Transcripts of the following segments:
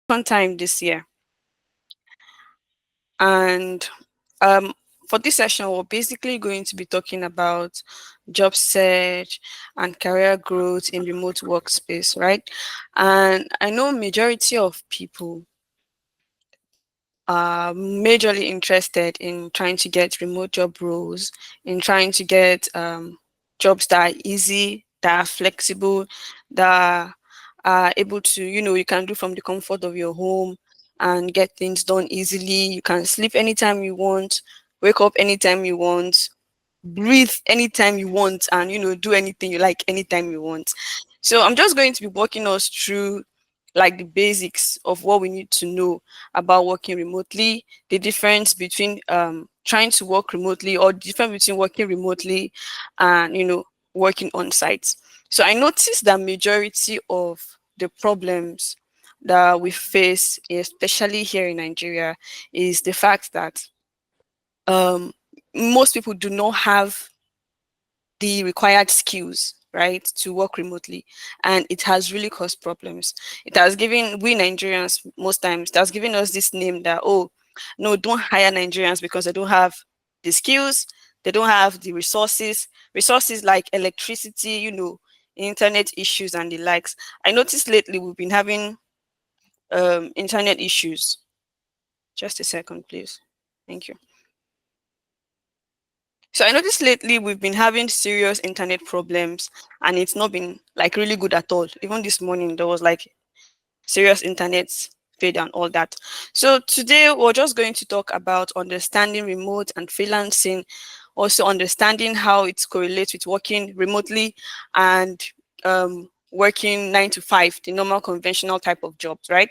Time this year. And um, for this session, we're basically going to be talking about job search and career growth in remote workspace, right? And I know majority of people are majorly interested in trying to get remote job roles, in trying to get jobs that are easy, that are flexible, that are able to, you can do from the comfort of your home and get things done easily. You can sleep anytime you want, wake up anytime you want, breathe anytime you want, and do anything you like anytime you want. So I'm just going to be walking us through like the basics of what we need to know about working remotely, the difference between trying to work remotely, or the difference between working remotely and working on site. So I noticed that majority of the problems that we face, especially here in Nigeria, is the fact that um, most people do not have the required skills, right, to work remotely, and it has really caused problems. It has given we Nigerians, most times it has given us this name that, oh no, don't hire Nigerians because they don't have the skills, they don't have the resources like electricity, internet issues and the likes. I noticed lately we've been having internet issues. Just a second, please. Thank you. So I noticed lately we've been having serious internet problems, and it's not been like really good at all. Even this morning there was like serious internet fade and all that. So today we're just going to talk about understanding remote and freelancing, also understanding how it correlates with working remotely and working 9 to 5, the normal conventional type of jobs, right?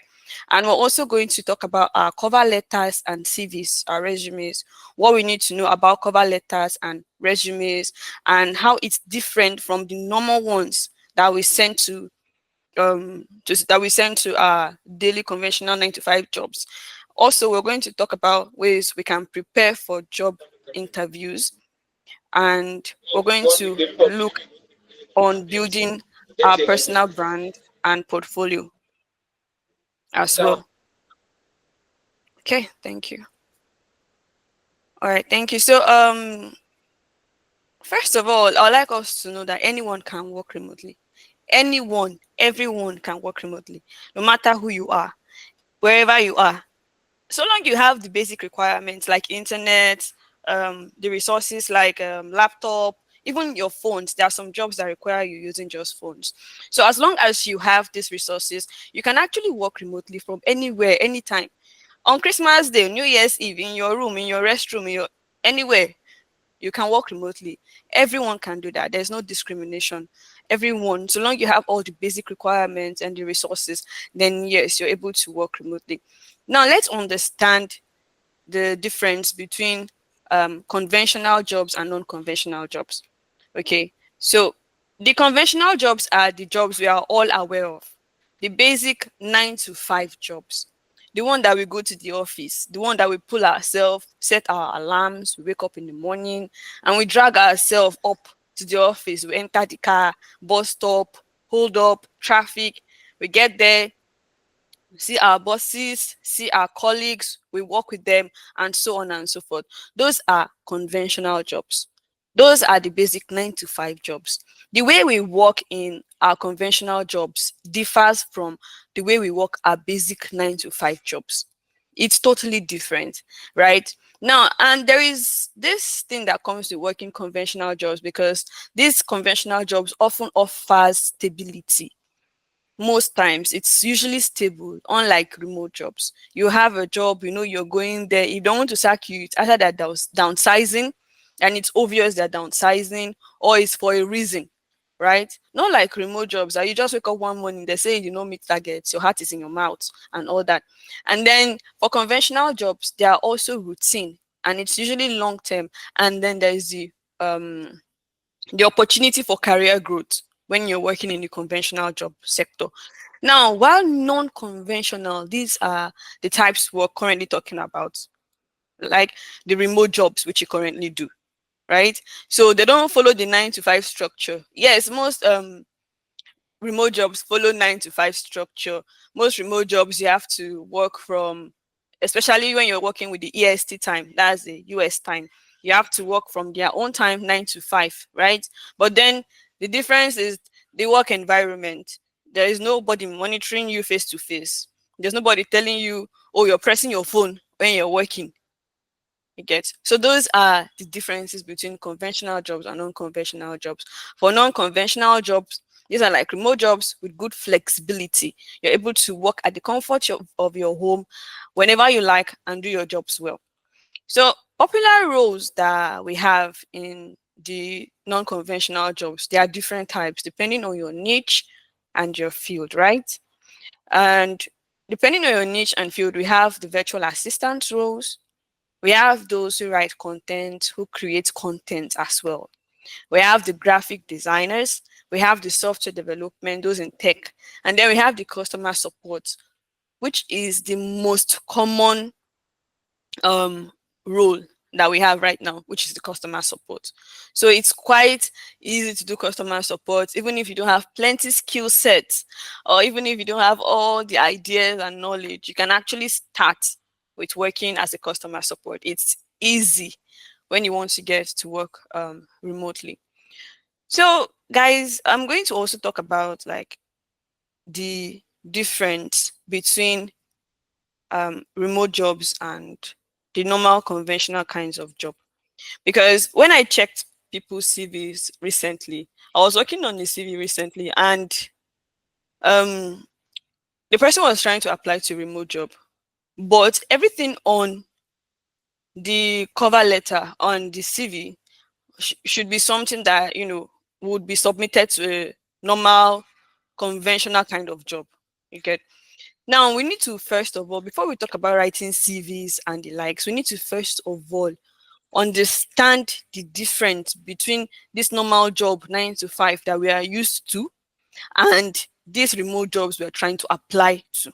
And we're also going to talk about our cover letters and CVs, our resumes, what we need to know about cover letters and resumes, and how it's different from the normal ones that we send to our daily conventional 9 to 5 jobs. Also, we're going to talk about ways we can prepare for job interviews, and we're going to look on building our personal brand and portfolio as well. Okay, thank you. All right, thank you. So, first of all, I'd like us to know that anyone can work remotely. Anyone, everyone can work remotely, no matter who you are, wherever you are. So long you have the basic requirements like internet, the resources like laptop, even your phones. There are some jobs that require you using just phones. So as long as you have these resources, you can actually work remotely from anywhere, anytime. On Christmas Day, New Year's Eve, in your room, in your restroom, in your anywhere, you can work remotely. Everyone can do that. There's no discrimination. Everyone, so long you have all the basic requirements and the resources, then yes, you're able to work remotely. Now let's understand the difference between conventional jobs and non-conventional jobs. Okay, so the conventional jobs are the jobs we are all aware of, the basic 9 to 5 jobs, the one that we go to the office, the one that we pull ourselves, set our alarms, we wake up in the morning, and we drag ourselves up to the office. We enter the car, bus stop, hold up, traffic. We get there, see our bosses, see our colleagues, we work with them, and so on and so forth. Those are conventional jobs. Those are the basic 9 to 5 jobs. The way we work in our conventional jobs differs from the way we work our basic 9 to 5 jobs. It's totally different, right? Now, and there is this thing that comes with working conventional jobs, because these conventional jobs often offers stability. Most times it's usually stable, unlike remote jobs. You have a job, you're going there. If you don't want to sack you, it's either that there's downsizing, and it's obvious they're downsizing, or it's for a reason, right? Not like remote jobs that you just wake up one morning, they say you don't meet targets, your heart is in your mouth and all that. And then for conventional jobs, they are also routine, and it's usually long term. And then there's the opportunity for career growth when you're working in the conventional job sector. Now, while non-conventional, these are the types we're currently talking about, like the remote jobs which you currently do, right? So they don't follow the 9 to 5 structure. Yes, most remote jobs follow 9 to 5 structure. Most remote jobs you have to work from, especially when you're working with the EST time, that's the US time. You have to work from their own time, 9 to 5, right? But then the difference is the work environment. There is nobody monitoring you face to face. There's nobody telling you, oh, you're pressing your phone when you're working. You get, so those are the differences between conventional jobs and non-conventional jobs. For non-conventional jobs, these are like remote jobs with good flexibility. You're able to work at the comfort of your home whenever you like and do your jobs well. So popular roles that we have in the non-conventional jobs, there are different types depending on your niche and your field, right? And depending on your niche and field, we have the virtual assistant roles. We have those who write content, who create content as well. We have the graphic designers, we have the software development, those in tech, and then we have the customer support, which is the most common um role that we have right now, which is the customer support. So it's quite easy to do customer support, even if you don't have plenty skill sets, or even if you don't have all the ideas and knowledge, you can actually start with working as a customer support. It's easy when you want to get to work remotely. So guys, I'm going to also talk about like the difference between remote jobs and the normal conventional kinds of job. Because when I checked people's CVs recently, I was working on the CV recently, and um, the person was trying to apply to a remote job, but everything on the cover letter on the CV should be something that would be submitted to a normal conventional kind of job. You get. Now, we need to first of all, before we talk about writing CVs and the likes, we need to first of all understand the difference between this normal job 9 to 5 that we are used to and these remote jobs we are trying to apply to.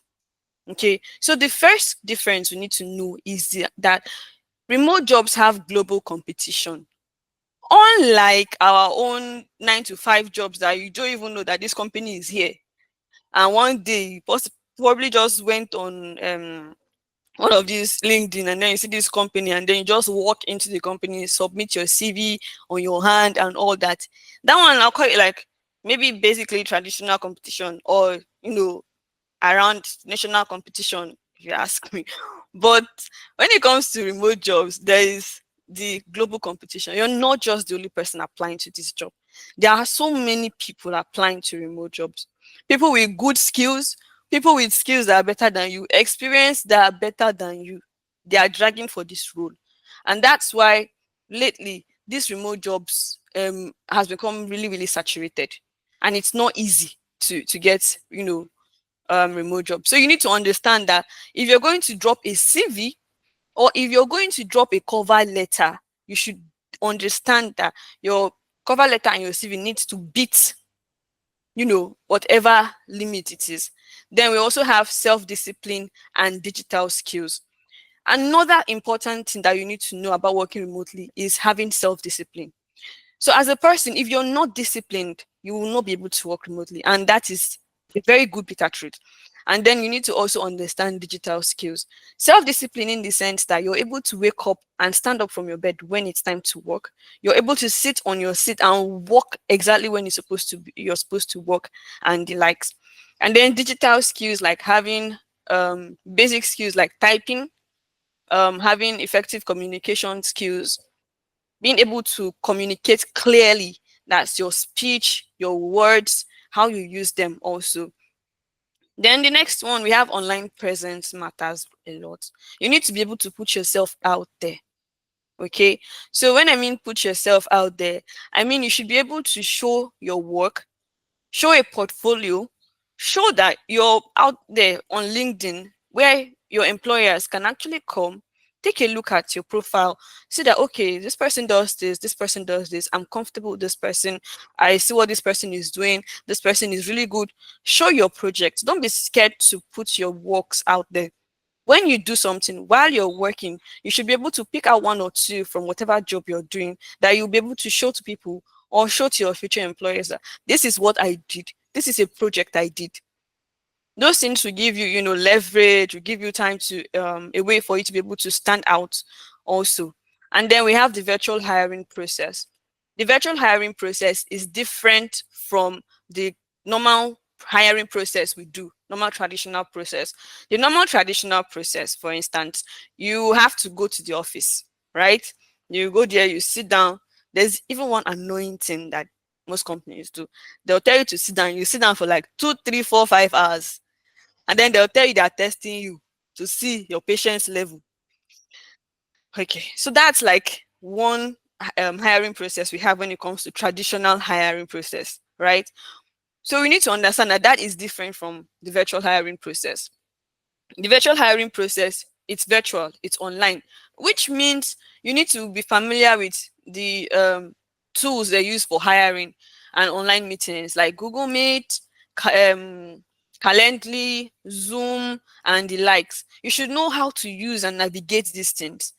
Okay, so the first difference we need to know is that remote jobs have global competition. Unlike our own 9 to 5 jobs that you don't even know that this company is here, and one day you probably just went on one of these LinkedIn, and then you see this company, and then you just walk into the company, submit your CV on your hand and all that. That one I'll call it like maybe basically traditional competition, or around national competition, if you ask me. But when it comes to remote jobs, there is the global competition. You're not just the only person applying to this job. There are so many people applying to remote jobs. People with good skills, people with skills that are better than you, experience that are better than you. They are dragging for this role. And that's why lately these remote jobs has become really, really saturated. And it's not easy to get, remote job. So you need to understand that if you're going to drop a CV or if you're going to drop a cover letter, you should understand that your cover letter and your CV needs to beat, whatever limit it is. Then we also have self-discipline and digital skills. Another important thing that you need to know about working remotely is having self-discipline. So as a person, if you're not disciplined, you will not be able to work remotely. And that is a very good bitter truth. And then you need to also understand digital skills. Self-discipline in the sense that you're able to wake up and stand up from your bed when it's time to work. You're able to sit on your seat and walk exactly when you're supposed to work and the likes. And then digital skills like having basic skills like typing, having effective communication skills, being able to communicate clearly. That's your speech, your words, how you use them also. Then the next one, we have online presence matters a lot. You need to be able to put yourself out there. Okay. So when I mean put yourself out there, I mean you should be able to show your work, show a portfolio, show that you're out there on LinkedIn where your employers can actually come, take a look at your profile, see that, okay, this person does this person does this, I'm comfortable with this person, I see what this person is doing, this person is really good. Show your projects. Don't be scared to put your works out there. When you do something while you're working, you should be able to pick out one or two from whatever job you're doing that you'll be able to show to people or show to your future employers that this is what I did. this is a project I did. Those things will give you, leverage, will give you time to a way for you to be able to stand out also. And then we have the virtual hiring process. The virtual hiring process is different from the normal hiring process we do, normal traditional process. The normal traditional process, for instance, you have to go to the office, right? You go there, you sit down. There's even one annoying thing that most companies do. They'll tell you to sit down. You sit down for like 2, 3, 4, 5 hours, and then they'll tell you they're testing you to see your patience level. Okay, so that's like one hiring process we have when it comes to traditional hiring process, right? So we need to understand that that is different from the virtual hiring process. The virtual hiring process, it's virtual, it's online, which means you need to be familiar with the tools they use for hiring and online meetings like Google Meet, Calendly, Zoom, and the likes. You should know how to use and navigate these things.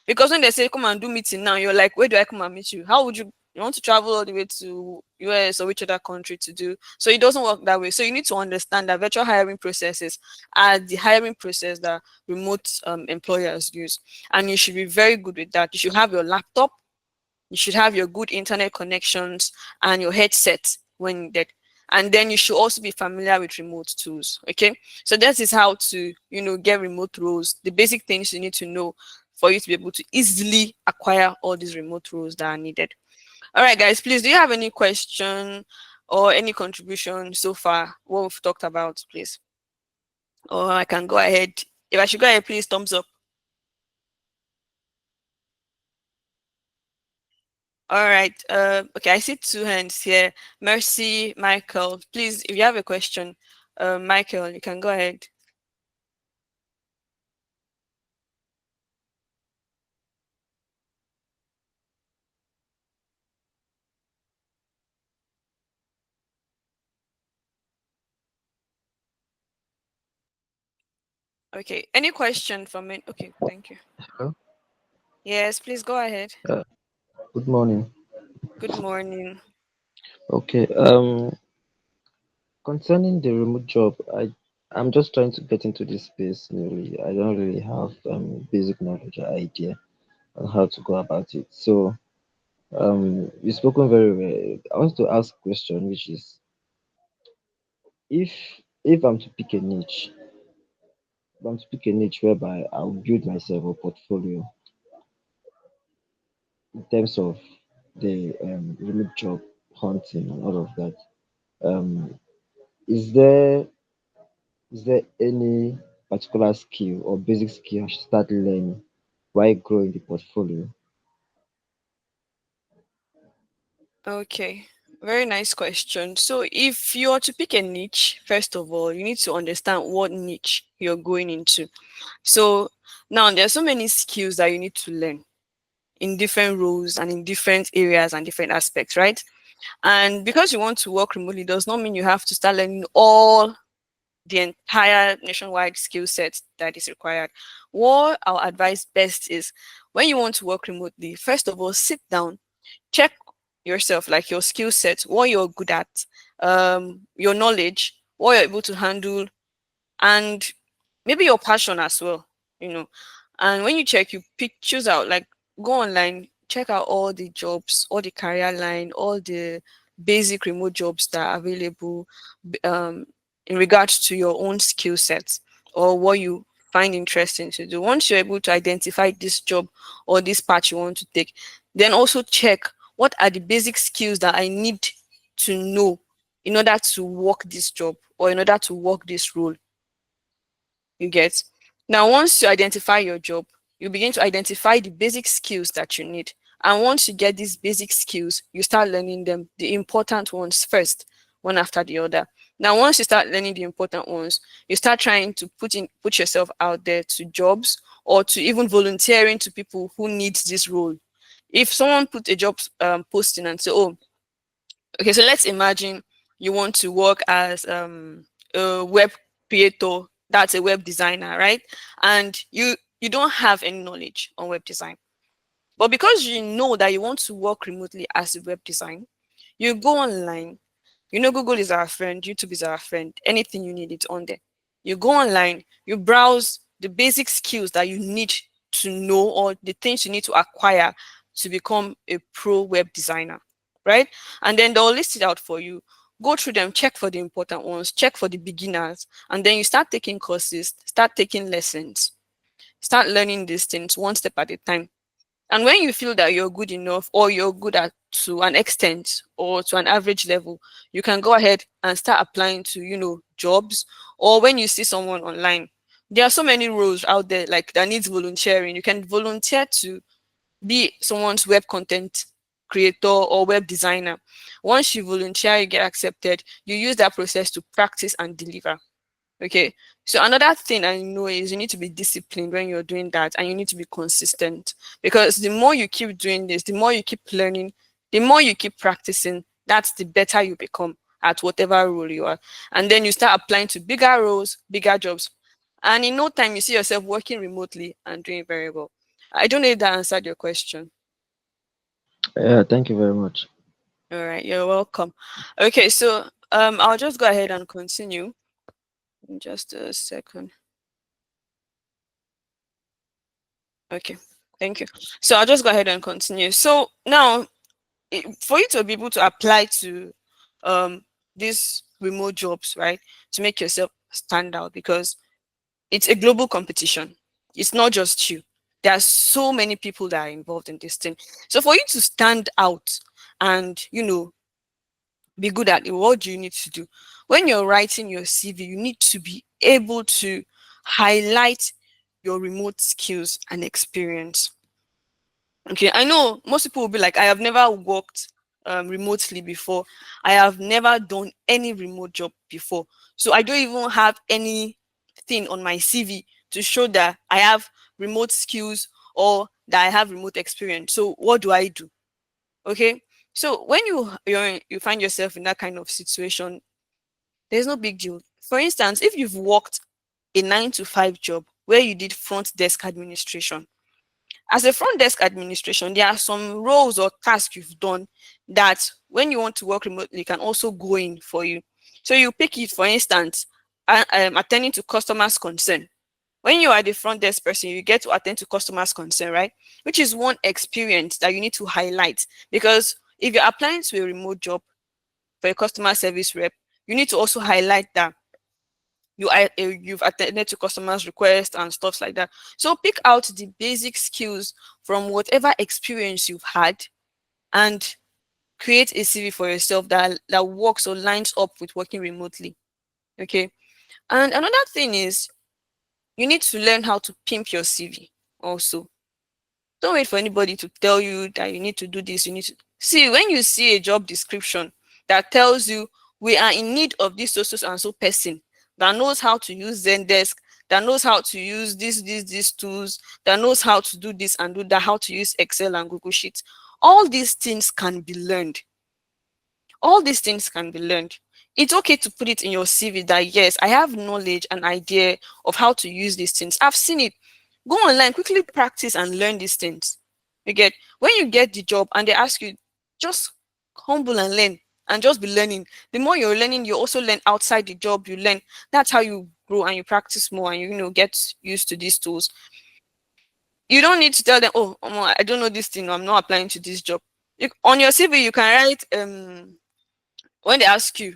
Because when they say come and do meeting now, you're like, where do I come and meet you? How would you want to travel all the way to US or which other country to do? So it doesn't work that way. So you need to understand that virtual hiring processes are the hiring process that remote employers use. And you should be very good with that. You should have your laptop, you should have your good internet connections and your headset when needed. And then you should also be familiar with remote tools. Okay. So that is how to, get remote roles, the basic things you need to know for you to be able to easily acquire all these remote roles that are needed. All right, guys, please, do you have any question or any contribution so far? What we've talked about, please. Or I can go ahead. If I should go ahead, please, thumbs up. All right. Okay, I see two hands here. Mercy, Michael. Please, if you have a question, Michael, you can go ahead. Okay. Any question from it? Okay, thank you. Hello. Yes, please go ahead. Uh, Good morning. Good morning. Okay. Concerning the remote job, I'm just trying to get into this space newly. I don't really have basic knowledge or idea on how to go about it. So you've spoken very well. I want to ask a question, which is if if I'm to pick a niche, if I'm to pick a niche whereby I'll build myself a portfolio in terms of the remote job hunting and all of that. Um, is there any particular skill or basic skill I should start learning while growing the portfolio? Okay. Very nice question. So if you are to pick a niche, first of all, you need to understand what niche you're going into. So now there are so many skills that you need to learn in different roles and in different areas and different aspects, right? And because you want to work remotely does not mean you have to start learning all the entire nationwide skill set that is required. What I'll advise best is when you want to work remotely, first of all, sit down, check yourself, like your skill set, what you're good at, your knowledge, what you're able to handle, and maybe your passion as well, you know. And when you check, you pick, choose out, like go online, check out all the jobs, all the career line, all the basic remote jobs that are available in regards to your own skill set or what you find interesting to do. Once you're able to identify this job or this path you want to take, then also check what are the basic skills that I need to know in order to work this job or in order to work this role. You get? Now, once you identify your job, you begin to identify the basic skills that you need. And once you get these basic skills, you start learning them, the important ones first, one after the other. Now, once you start learning the important ones, you start trying to put yourself out there to jobs or to even volunteering to people who need this role. If someone put a job posting and say, "Oh, okay, so let's imagine you want to work as a web creator, that's a web designer, right? And you don't have any knowledge on web design. But because you know that you want to work remotely as a web design, you go online, You know, Google is our friend, YouTube is our friend. Anything you need, it's on there. You go online, you browse the basic skills that you need to know, or the things you need to acquire to become a pro web designer, right? And then they'll list it out for you. Go through them, check for the important ones, check for the beginners, and then you start taking courses, start taking lessons, start learning these things one step at a time. And when you feel that you're good enough, or you're good at to an extent or to an average level, you can go ahead and start applying to, jobs. Or when you see someone online, there are so many roles out there like that needs volunteering. You can volunteer to be someone's web content creator or web designer. Once you volunteer, you get accepted, you use that process to practice and deliver. Okay. So another thing I know is you need to be disciplined when you're doing that, and you need to be consistent, because the more you keep doing this, the more you keep learning, the more you keep practicing, that's the better you become at whatever role you are. And then you start applying to bigger roles, bigger jobs. And in no time, you see yourself working remotely and doing very well. I don't know if that answered your question. Yeah, thank you very much. All right, you're welcome. Okay, so I'll just go ahead and continue in just a second. Okay, thank you. So I'll just go ahead and continue. So now, for you to be able to apply to um, these remote jobs, right, to make yourself stand out, because it's a global competition. It's not just you. There are so many people that are involved in this thing. So for you to stand out and, be good at it, what do you need to do? When you're writing your CV, you need to be able to highlight your remote skills and experience. Okay, I know most people will be like, I have never worked remotely before. I have never done any remote job before. So I don't even have anything on my CV to show that I have remote skills or that I have remote experience. So what do I do? Okay. So when you find yourself in that kind of situation, there's no big deal. For instance, if you've worked a 9 to 5 job where you did front desk administration, as a front desk administration, there are some roles or tasks you've done that when you want to work remotely can also go in for you. So you pick it, for instance, attending to customers' concern. When you are the front desk person, you get to attend to customers' concern, right? Which is one experience that you need to highlight, because if you're applying to a remote job for a customer service rep, you need to also highlight that you've attended to customers' requests and stuff like that. So pick out the basic skills from whatever experience you've had, and create a CV for yourself that works or lines up with working remotely. Okay. And another thing is you need to learn how to pimp your CV also. Don't wait for anybody to tell you that you need to do this. You need to see, when you see a job description that tells you we are in need of this so and so person that knows how to use Zendesk, that knows how to use these tools, that knows how to do this and do that, how to use Excel and Google Sheets. All these things can be learned. All these things can be learned. It's okay to put it in your CV that yes, I have knowledge and idea of how to use these things. I've seen it. Go online, quickly practice and learn these things. You get, when you get the job and they ask you, just humble and learn, and just be learning. The more you're learning, you also learn outside the job, you learn. That's how you grow and you practice more, and get used to these tools. You don't need to tell them, oh, I don't know this thing, I'm not applying to this job. On your CV, you can write when they ask you,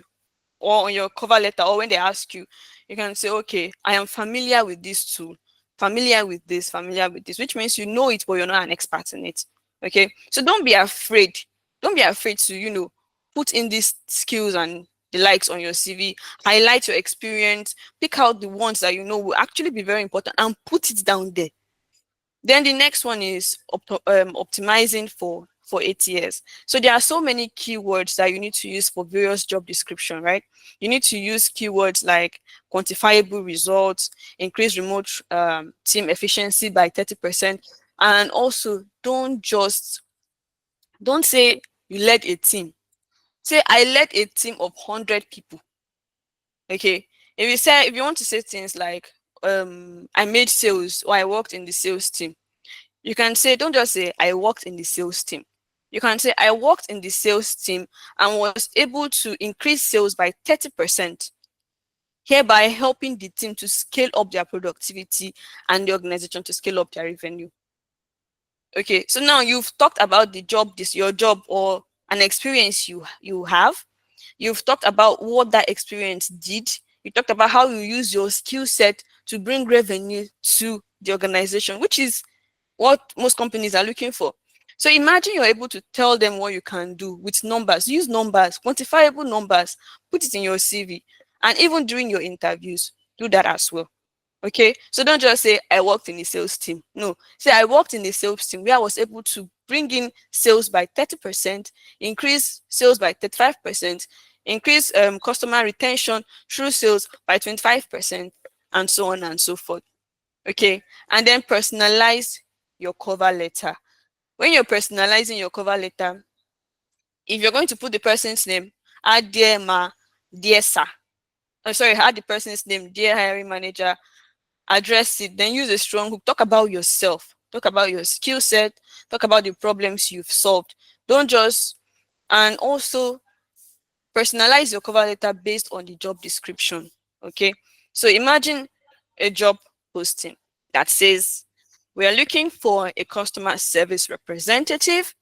or on your cover letter, or when they ask you, you can say, okay, I am familiar with this tool, familiar with this, which means you know it, but you're not an expert in it. Okay. So don't be afraid. Don't be afraid to, put in these skills and the likes on your CV, highlight your experience, pick out the ones that you know will actually be very important and put it down there. Then the next one is optimizing for ATS. So there are so many keywords that you need to use for various job description, right? You need to use keywords like quantifiable results, increase remote team efficiency by 30%, and also don't say you led a team. Say I led a team of 100 people. Okay. If you want to say things like I made sales or I worked in the sales team, you can say, don't just say I worked in the sales team. You can say, I worked in the sales team and was able to increase sales by 30%, hereby helping the team to scale up their productivity and the organization to scale up their revenue. Okay, so now you've talked about the job, this your job or an experience you have. You've talked about what that experience did. You talked about how you use your skill set to bring revenue to the organization, which is what most companies are looking for. So imagine you're able to tell them what you can do with numbers. Use numbers, quantifiable numbers, put it in your CV, and even during your interviews, do that as well. Okay, so don't just say I worked in the sales team. No, say I worked in the sales team where I was able to bring in sales by 30%, increase sales by 35%, increase customer retention through sales by 25%, and so on and so forth. Okay, and then personalize your cover letter. When you're personalizing your cover letter, if you're going to put the person's name, add dear ma, dear sir. Oh, sorry, add the person's name, dear hiring manager, address it, then use a strong hook. Talk about yourself, talk about your skill set, talk about the problems you've solved. Don't just, and also personalize your cover letter based on the job description. Okay, so imagine a job posting that says, we are looking for a customer service representative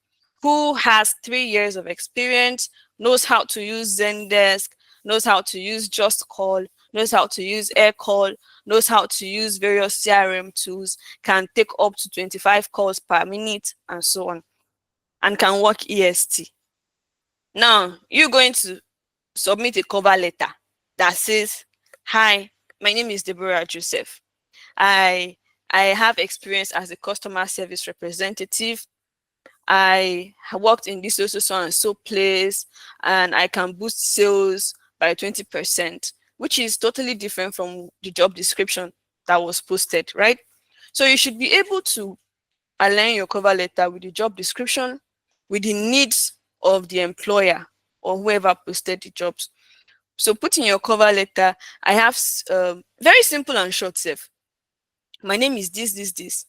who has 3 years of experience, knows how to use Zendesk, knows how to use Just Call, knows how to use Air Call, knows how to use various CRM tools, can take up to 25 calls per minute, and so on, and can work EST. Now, you're going to submit a cover letter that says, hi, my name is Deborah Joseph. I I have experience as a customer service representative. I worked in this so and so place, and I can boost sales by 20%, which is totally different from the job description that was posted, right? So you should be able to align your cover letter with the job description, with the needs of the employer or whoever posted the jobs. So put in your cover letter, I have very simple and short safe. My name is this.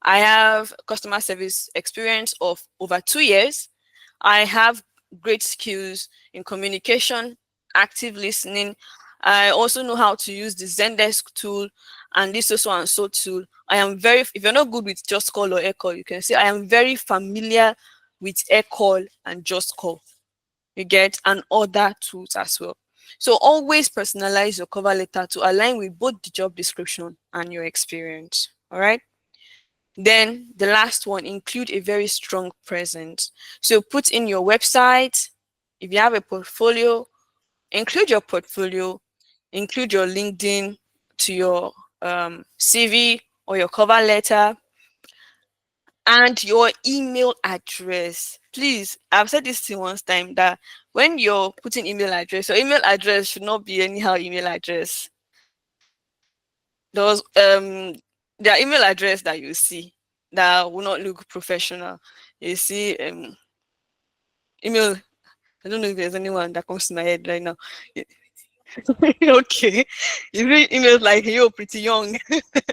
I have customer service experience of over 2 years. I have great skills in communication, active listening. I also know how to use the Zendesk tool and this so and so tool. I am very, if you're not good with Just Call or Air Call, you can say I am very familiar with Air Call and Just Call. You get, and other tools as well. So always personalize your cover letter to align with both the job description and your experience. All right. Then the last one, include a very strong presence. So put in your website. If you have a portfolio, include your portfolio, include your LinkedIn to your CV or your cover letter, and your email address. Please, I've said this thing once time that when you're putting email address, your email address should not be anyhow email address. Those their email address that you see that will not look professional. You see email. I don't know if there's anyone that comes to my head right now. Okay. You read emails like yo pretty young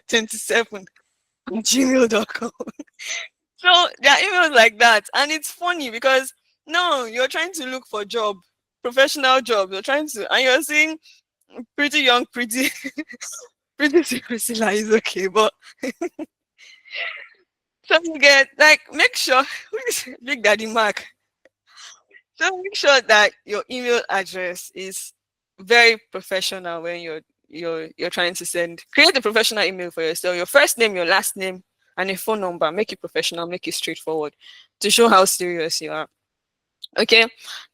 27 gmail.com. So there are emails like that, and it's funny because no, you're trying to look for job, professional job. You're trying to, and you're seeing pretty young, pretty, pretty Priscilla is okay, but so you get like make sure who is Big Daddy Mark. So make sure that your email address is very professional when you're trying to send. Create a professional email for yourself. Your first name, your last name, and a phone number. Make it professional. Make it straightforward to show how serious you are. Okay,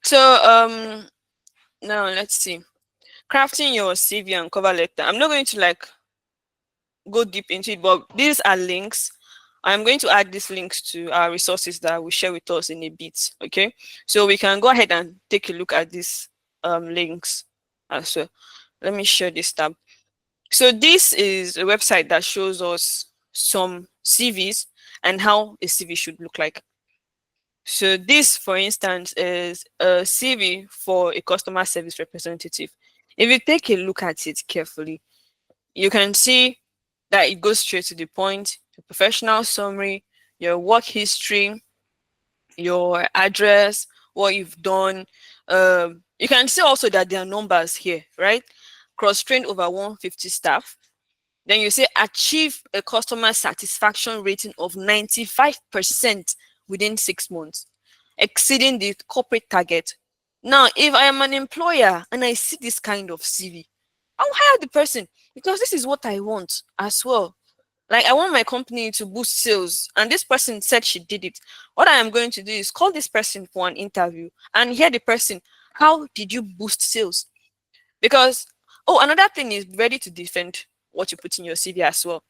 so now let's see. Crafting your CV and cover letter. I'm not going to like go deep into it, but these are links. I'm going to add these links to our resources that we share with us in a bit. Okay, so we can go ahead and take a look at these links as well. Let me share this tab. So this is a website that shows us some CVs and how a CV should look like. So this, for instance, is a CV for a customer service representative. If you take a look at it carefully, you can see that it goes straight to the point, your professional summary, your work history, your address, what you've done. You can see also that there are numbers here, right? Cross-trained over 150 staff. Then you say achieve a customer satisfaction rating of 95% within 6 months, exceeding the corporate target. Now, if I am an employer and I see this kind of CV, I'll hire the person because this is what I want as well. Like, I want my company to boost sales, and this person said she did it. What I am going to do is call this person for an interview and hear the person. How did you boost sales? Because, oh, another thing is be ready to defend what you put in your CV as well.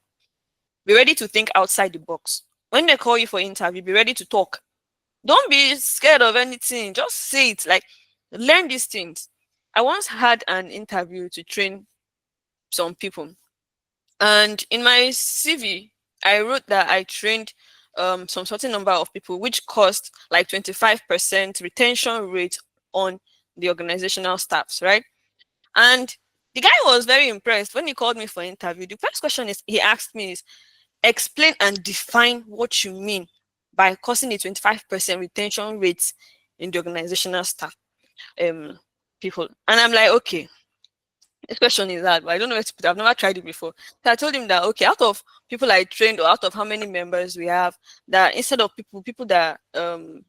Be ready to think outside the box. When they call you for interview, be ready to talk. Don't be scared of anything. Just say it. Like, learn these things. I once had an interview to train some people, and in my CV, I wrote that I trained some certain number of people, which cost like 25% retention rate on the organizational staffs, right? And the guy was very impressed when he called me for interview. The first question is he asked me is explain and define what you mean by causing a 25% retention rate in the organizational staff um people. And I'm like, okay, this question is hard, but I don't know where to put it. I've never tried it before. So I told him that okay, out of people I trained or out of how many members we have, that instead of people that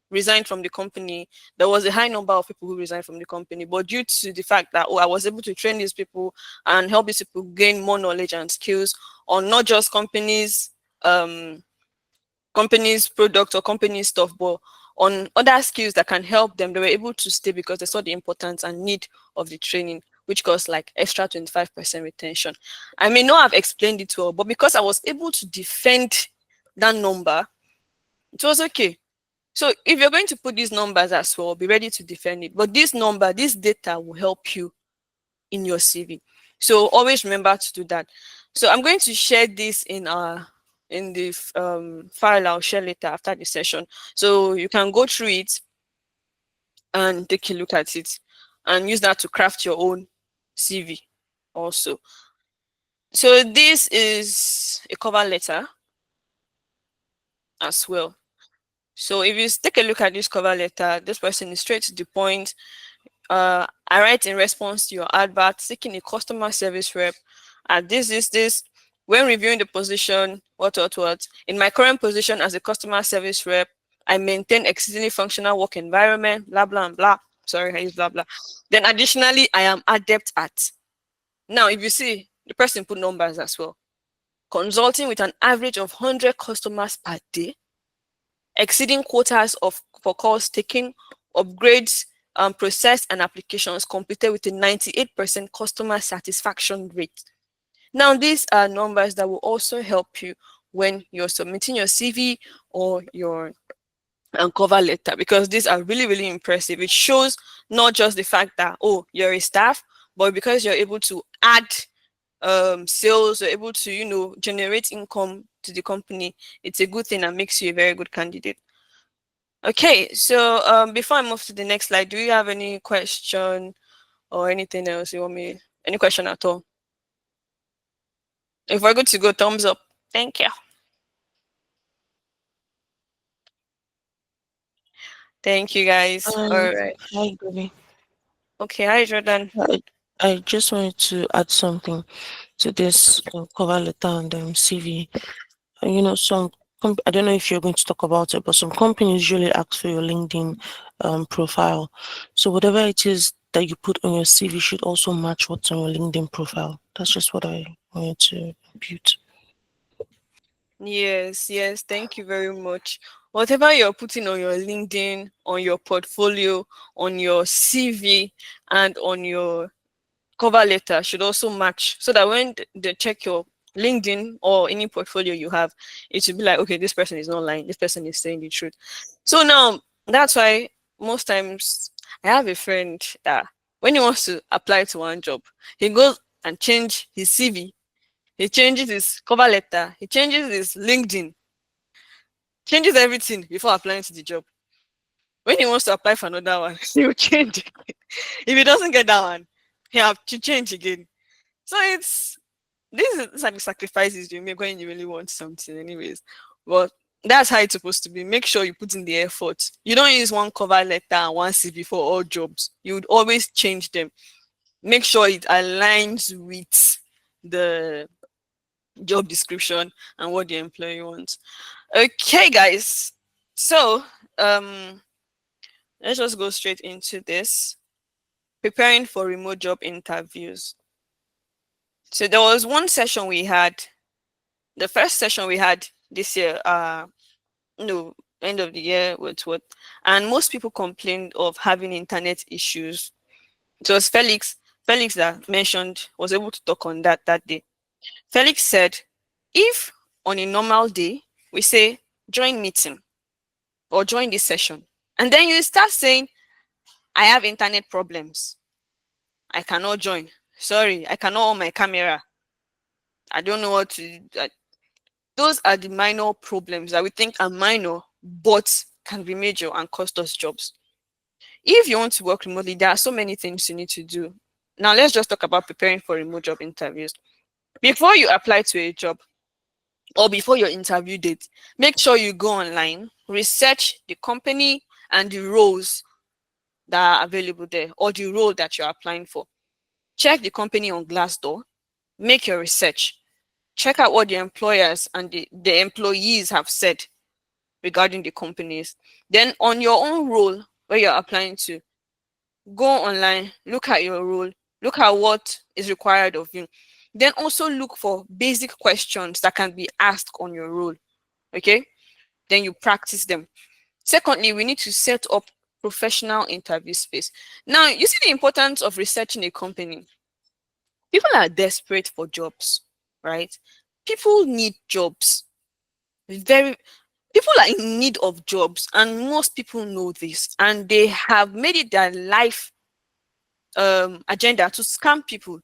resigned from the company, there was a high number of people who resigned from the company. But due to the fact that I was able to train these people and help these people gain more knowledge and skills on not just um company's product or company's stuff, but on other skills that can help them, they were able to stay because they saw the importance and need of the training, which cost like extra 25% retention. I may not have explained it well, but because I was able to defend that number, it was okay. So if you're going to put these numbers as well, be ready to defend it. But this number, this data will help you in your CV. So always remember to do that. So I'm going to share this in the file I'll share later after the session. So you can go through it and take a look at it and use that to craft your own CV also. So this is a cover letter as well. So if you take a look at this cover letter, this person is straight to the point. I write in response to your advert seeking a customer service rep. This. When reviewing the position, what. In my current position as a customer service rep, I maintain exceedingly functional work environment, blah, blah, and blah. Sorry, I use blah, blah. Then additionally, I am adept at. Now, if you see, the person put numbers as well. Consulting with an average of 100 customers per day, exceeding quotas of for calls taken, upgrades, processed and applications completed with a 98% customer satisfaction rate. Now, these are numbers that will also help you when you're submitting your CV or your cover letter, because these are really, really impressive. It shows not just the fact that, oh, you're a staff, but because you're able to add sales, you're able to, generate income to the company. It's a good thing and makes you a very good candidate. Okay, so before I move to the next slide, do you have any question or anything else you want me? Any question at all? If we're good to go, thumbs up. Thank you. Thank you, guys. All right. Hi, Gaby. Okay, hi, Jordan. I, I just wanted to add something to this cover letter and CV. I don't know if you're going to talk about it, but some companies usually ask for your LinkedIn profile. So whatever it is that you put on your CV should also match what's on your LinkedIn profile. That's just what I wanted to impute. Yes, yes. Thank you very much. Whatever you're putting on your LinkedIn, on your portfolio, on your CV, and on your cover letter should also match, so that when they check your LinkedIn or any portfolio you have, it should be like, okay, this person is not lying, this person is saying the truth. So now that's why most times I have a friend that when he wants to apply to one job, he goes and change his CV, he changes his cover letter, he changes his LinkedIn, changes everything before applying to the job. When he wants to apply for another one, he will change it. If he doesn't get that one, he have to change again. So these are the sacrifices you make when you really want something, anyways. But That's how it's supposed to be. Make sure you put in the effort. You don't use one cover letter and one CV for all jobs. You would always change them. Make sure it aligns with the job description and what the employee wants. Okay, guys. So, um, let's just go straight into this. Preparing for remote job interviews. So there was one session we had, the first session we had this year, no, end of the year, what, and most people complained of having internet issues. It was Felix that mentioned, was able to talk on that day. Felix said, if on a normal day we say join meeting or join this session, and then you start saying, I have internet problems, I cannot join. Sorry, I cannot on my camera. I don't know what to do. Those are the minor problems that we think are minor, but can be major and cost us jobs. If you want to work remotely, there are so many things you need to do. Now, let's just talk about preparing for remote job interviews. Before you apply to a job or before your interview date, make sure you go online, research the company and the roles that are available there or the role that you're applying for. Check the company on Glassdoor, make your research, check out what the employers and the employees have said regarding the companies. Then on your own role where you're applying to, go online, look at your role, look at what is required of you. Then also look for basic questions that can be asked on your role. Okay? Then you practice them. Secondly, we need to set up professional interview space. Now, you see the importance of researching a company. People are desperate for jobs, right? People need jobs. Very People are in need of jobs, and most people know this, and they have made it their life agenda to scam people,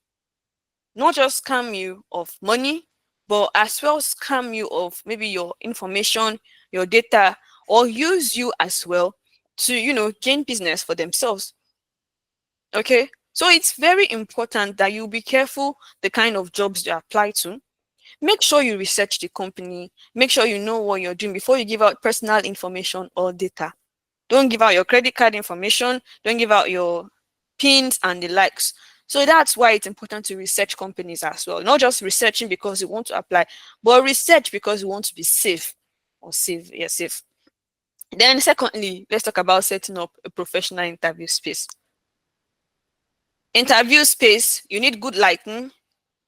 not just scam you of money, but as well scam you of maybe your information, your data, or use you as well to gain business for themselves. Okay, so it's very important that you be careful the kind of jobs you apply to. Make sure you research the company, make sure you know what you're doing before you give out personal information or data. Don't give out your credit card information, don't give out your pins and the likes. So that's why it's important to research companies as well. Not just researching because you want to apply, but research because you want to be safe or safe. Yeah, safe. Then secondly, let's talk about setting up a professional interview space. Interview space, you need good lighting.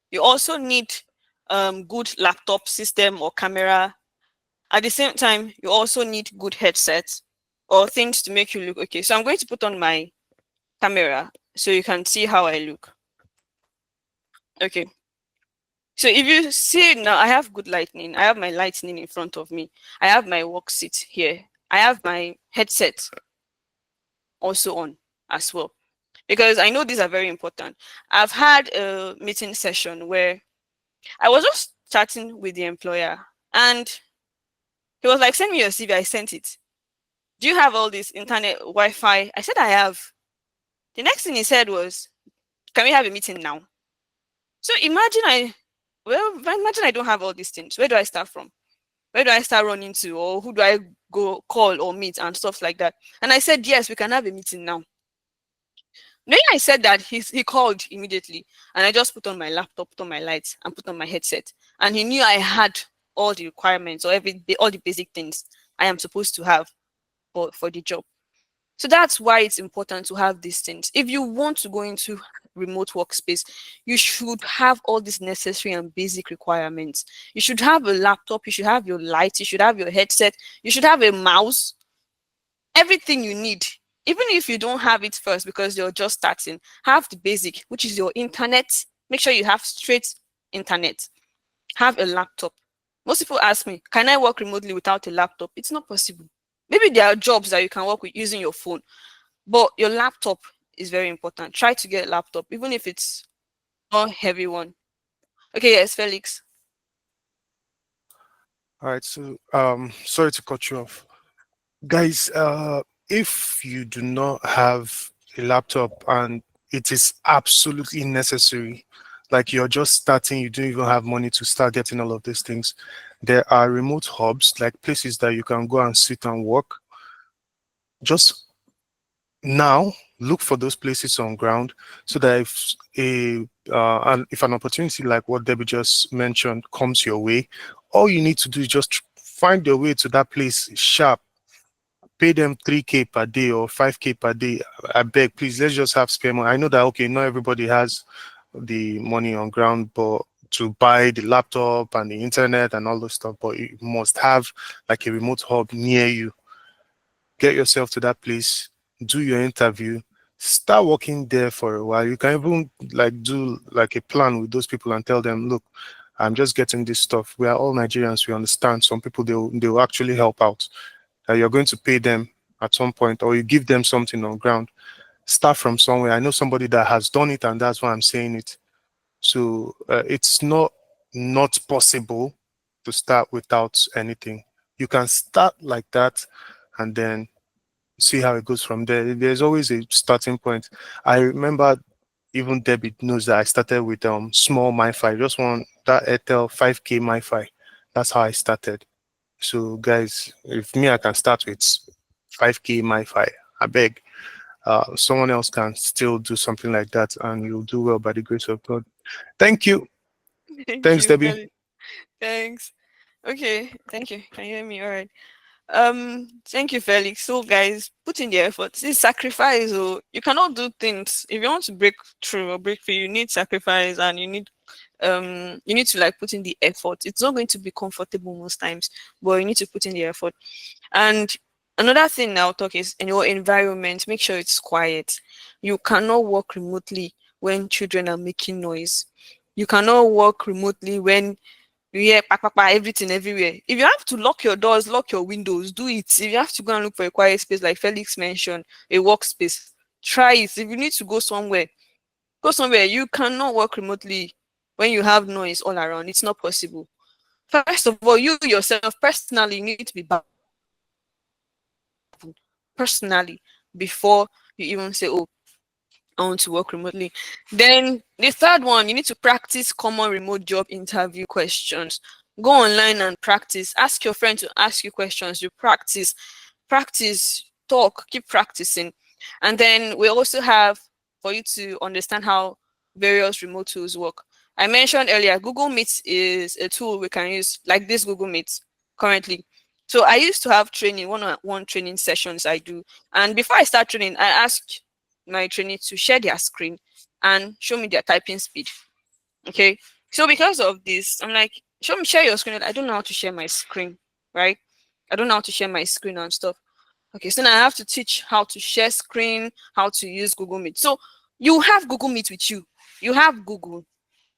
You also need good laptop system or camera. At the same time, you also need good headsets or things to make you look okay. So I'm going to put on my camera so you can see how I look. Okay. So if you see now, I have good lighting. I have my lighting in front of me. I have my work seat here. I have my headset also on as well. Because I know these are very important. I've had a meeting session where I was just chatting with the employer and he was like, send me your CV. I sent it. Do you have all this internet Wi-Fi? I said I have. The next thing he said was, can we have a meeting now? So imagine I don't have all these things. Where do I start from? Where do I start running to? Or who do I go call or meet and stuff like that? And I said, yes, we can have a meeting now. Then I said that he called immediately and I just put on my laptop, put on my lights and put on my headset. And he knew I had all the requirements or all the basic things I am supposed to have for the job. So that's why it's important to have these things. If you want to go into remote workspace, you should have all these necessary and basic requirements. You should have a laptop, you should have your lights, you should have your headset, you should have a mouse, everything you need. Even if you don't have it first because you're just starting, have the basic, which is your internet. Make sure you have straight internet. Have a laptop. Most people ask me, can I work remotely without a laptop? It's not possible. Maybe there are jobs that you can work with using your phone, but your laptop is very important. Try to get a laptop, even if it's not heavy one. Okay, yes, Felix. All right, so sorry to cut you off. Guys, if you do not have a laptop and it is absolutely necessary, like you're just starting, you don't even have money to start getting all of these things, There are remote hubs, like places that you can go and sit and work. Just now look for those places on ground so that if an opportunity like what Debbie just mentioned comes your way, all you need to do is just find your way to that place sharp. Pay them 3K per day or 5K per day. I beg, please, let's just have spare money. I know that, okay, not everybody has the money on ground, but to buy the laptop and the internet and all those stuff, but you must have like a remote hub near you. Get yourself to that place, do your interview, start working there for a while. You can even like do like a plan with those people and tell them, look, I'm just getting this stuff. We are all Nigerians, we understand. Some people they'll actually help out. You're going to pay them at some point, or you give them something on ground. Start from somewhere. I know somebody that has done it, and that's why I'm saying it. So it's not possible to start without anything. You can start like that, and then see how it goes from there. There's always a starting point. I remember even Debbie knows that I started with small MiFi, just one that Airtel 5K MiFi. That's how I started. So guys, if me I can start with 5K MiFi, I beg. Someone else can still do something like that, and you'll do well by the grace of God. Thank you. Thank Thanks, you, Debbie. Felix. Thanks. Okay, thank you. Can you hear me? All right. Thank you, Felix. So, guys, put in the effort. It's sacrifice. Oh, you cannot do things if you want to break through or break through. You need sacrifice, and you need to like put in the effort. It's not going to be comfortable most times, but you need to put in the effort. And another thing I'll talk is in your environment. Make sure it's quiet. You cannot work remotely when children are making noise. You cannot work remotely when you hear pa pa pa everything everywhere. If you have to lock your doors, lock your windows, do it. If you have to go and look for a quiet space, like Felix mentioned, a workspace, try it. If you need to go somewhere. You cannot work remotely when you have noise all around. It's not possible. First of all, you yourself personally need to be personally before you even say, "Oh, I want to work remotely." Then the third one, you need to practice common remote job interview questions. Go online and practice. Ask your friend to ask you questions. You practice, talk, keep practicing. And then we also have for you to understand how various remote tools work. I mentioned earlier, Google Meet is a tool we can use, like this Google Meet currently. So I used to have training, one-on-one training sessions I do. And before I start training, I ask my trainee to share their screen and show me their typing speed. Okay. So because of this, I'm like, share your screen. I don't know how to share my screen, right? I don't know how to share my screen and stuff. Okay, so now I have to teach how to share screen, how to use Google Meet. So you have Google Meet with you. You have Google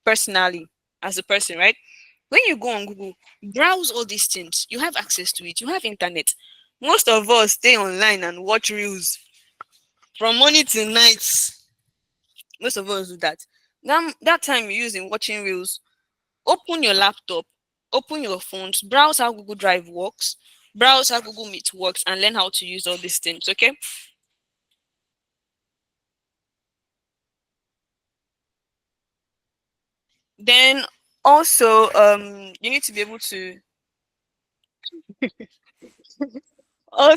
personally as a person, right? When you go on Google, browse all these things. You have access to it. You have internet. Most of us stay online and watch reels from morning till night. Most of us do that. That time you use in watching reels, open your laptop, open your phones, browse how Google Drive works, browse how Google Meet works, and learn how to use all these things. Okay. Then also, you need to be able to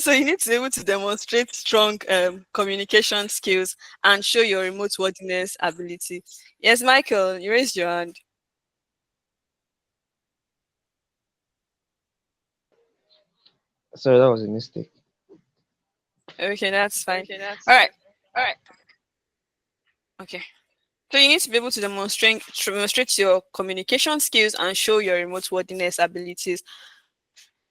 you need to be able to demonstrate strong communication skills and show your remote worthiness ability. Yes, Michael, you raised your hand. Sorry, that was a mistake. Okay, that's fine. All right. Okay. So you need to be able to demonstrate your communication skills and show your remote worthiness abilities.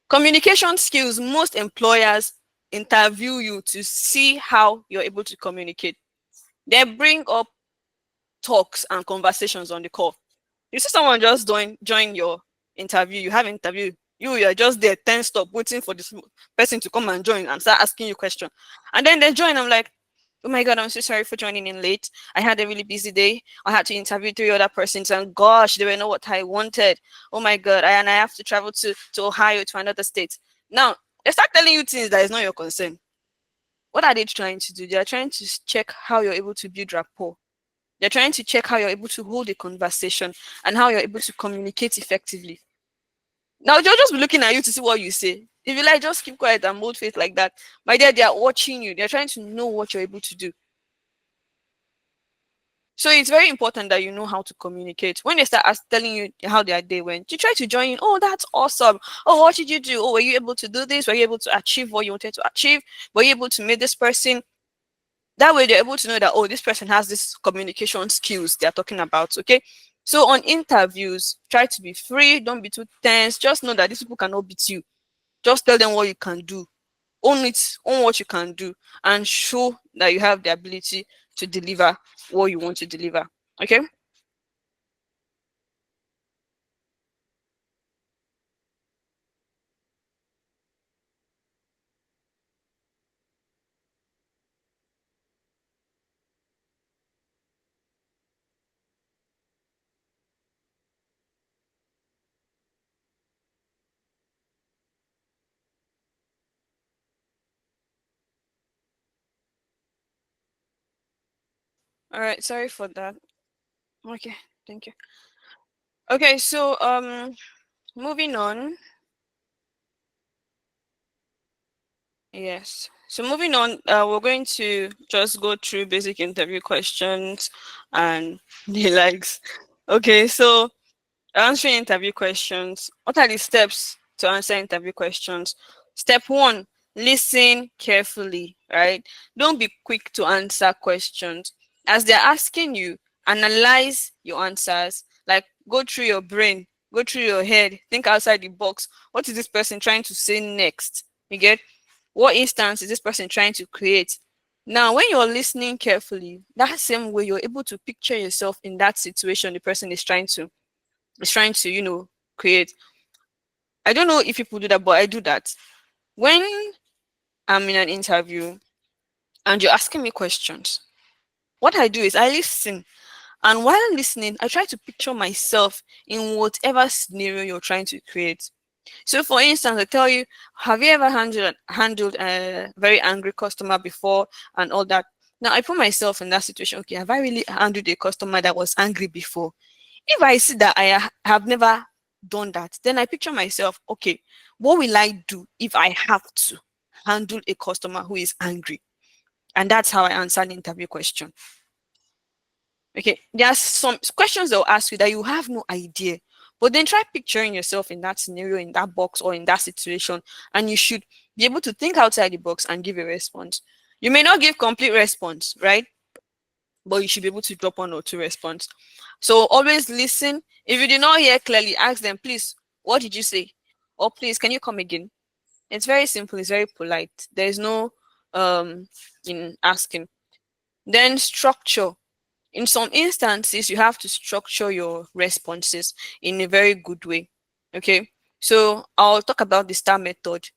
Communication skills, most employers interview you to see how you're able to communicate. They bring up talks and conversations on the call. You see someone just join your interview, you have interview, you're just there, tensed up, waiting for this person to come and join and start asking you question. And then they join, I'm like, oh my god, I'm so sorry for joining in late. I had a really busy day. I had to interview three other persons, and gosh, they were not what I wanted. Oh my god, and I have to travel to Ohio to another state. Now they start telling you things that is not your concern. What are they trying to do? They are trying to check how you're able to build rapport. They're trying to check how you're able to hold a conversation and how you're able to communicate effectively. Now they'll just be looking at you to see what you say. If you like, just keep quiet and hold faith like that. My dear, they are watching you. They're trying to know what you're able to do. So it's very important that you know how to communicate. When they start telling you how their day went, you try to join in. Oh, that's awesome. Oh, what did you do? Oh, were you able to do this? Were you able to achieve what you wanted to achieve? Were you able to meet this person? That way they're able to know that, oh, this person has this communication skills they're talking about. Okay. So on interviews, try to be free, don't be too tense. Just know that these people cannot beat you. Just tell them what you can do. Own it, own what you can do, and show that you have the ability to deliver what you want to deliver. Okay. All right. Sorry for that. Okay. Thank you. Okay. So moving on. Yes. So moving on, we're going to just go through basic interview questions and the likes. Okay. So answering interview questions. What are the steps to answer interview questions? Step one, listen carefully, right? Don't be quick to answer questions. As they're asking you, analyze your answers. Like, go through your brain, go through your head, think outside the box. What is this person trying to say next? You get? What instance is this person trying to create? Now, when you're listening carefully, that same way you're able to picture yourself in that situation the person is trying to create. I don't know if people do that, but I do that. When I'm in an interview and you're asking me questions, what I do is I listen. And while listening, I try to picture myself in whatever scenario you're trying to create. So, for instance, I tell you, have you ever handled a very angry customer before and all that? Now, I put myself in that situation. Okay, have I really handled a customer that was angry before? If I see that I have never done that, then I picture myself, okay, what will I do if I have to handle a customer who is angry? And that's how I answer the interview question. Okay, there are some questions they'll ask you that you have no idea, but then try picturing yourself in that scenario, in that box, or in that situation, and you should be able to think outside the box and give a response. You may not give complete response, right? But you should be able to drop one or two response. So always listen. If you did not hear clearly, ask them, please, what did you say? Or please, can you come again? It's very simple, it's very polite. There is no in asking. Then structure. In some instances, you have to structure your responses in a very good way. Okay. So I'll talk about the STAR method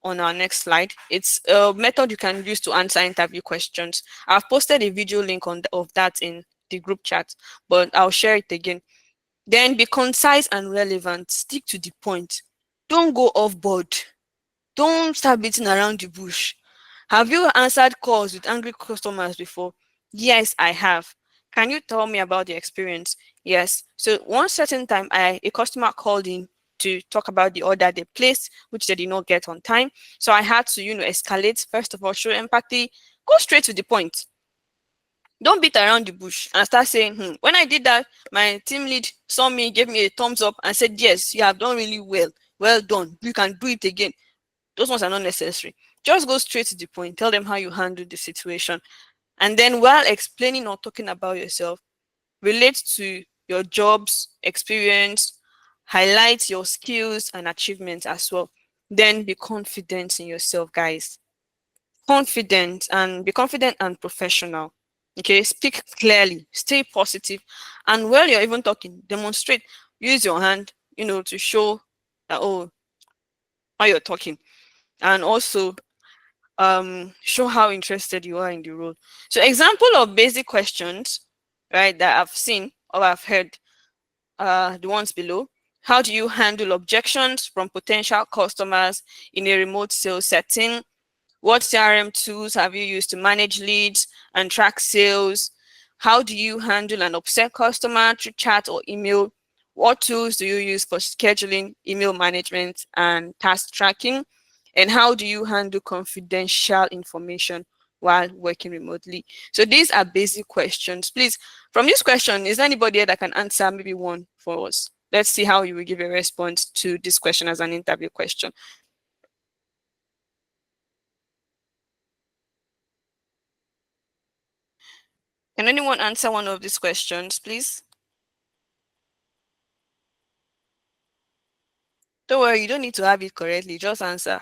on our next slide. It's a method you can use to answer interview questions. I've posted a video link of that in the group chat, but I'll share it again. Then be concise and relevant. Stick to the point. Don't go off board. Don't start beating around the bush. Have you answered calls with angry customers before? Yes, I have. Can you tell me about the experience? Yes. So one certain time, a customer called in to talk about the order they placed, which they did not get on time. So I had to, escalate. First of all, show empathy. Go straight to the point. Don't beat around the bush and start saying, when I did that, my team lead saw me, gave me a thumbs up, and said, yes, you have done really well. Well done. You can do it again. Those ones are not necessary. Just go straight to the point. Tell them how you handle the situation. And then while explaining or talking about yourself, relate to your job's experience, highlight your skills and achievements as well. Then be confident in yourself, guys. Be confident and professional. Okay, speak clearly, stay positive, and while you're even talking, demonstrate. Use your hand, to show that, oh, how you're talking, and also show how interested you are in the role. So example of basic questions, right, that I've seen or I've heard, the ones below. How do you handle objections from potential customers in a remote sales setting? What CRM tools have you used to manage leads and track sales? How do you handle an upset customer through chat or email? What tools do you use for scheduling, email management, and task tracking? And how do you handle confidential information while working remotely? So these are basic questions. Please, from this question, is there anybody here that can answer maybe one for us? Let's see how you will give a response to this question as an interview question. Can anyone answer one of these questions, please? Don't worry, you don't need to have it correctly. Just answer.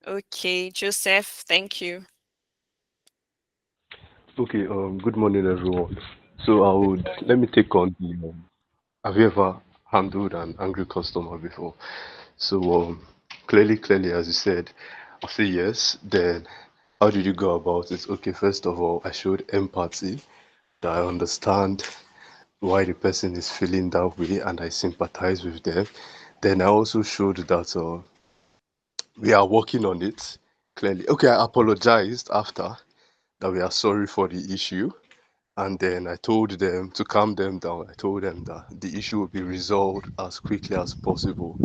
Okay, Joseph, thank you. Okay, good morning, everyone. So I would let me take on the have you ever handled an angry customer before? So clearly, as you said, I'll say yes. Then how did you go about it? Okay, first of all, I showed empathy that I understand why the person is feeling that way and I sympathize with them. Then I also showed that we are working on it. Clearly, okay, I apologized after that we are sorry for the issue. And then I told them to calm them down. I told them that the issue will be resolved as quickly as possible.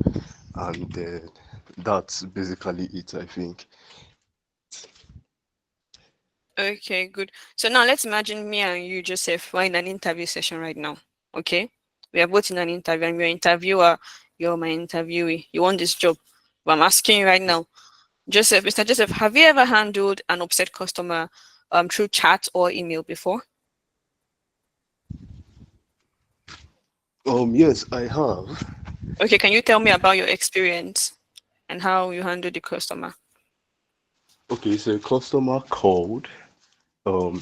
And then that's basically it, I think. Okay, good. So now let's imagine me and you, Joseph, we're in an interview session right now. Okay? We are both in an interview. I'm your interviewer, you're my interviewee. You want this job. But I'm asking you right now, Joseph, Mr. Joseph, have you ever handled an upset customer through chat or email before? Yes, I have. Okay, can you tell me about your experience and how you handled the customer? Okay, so a customer called, um,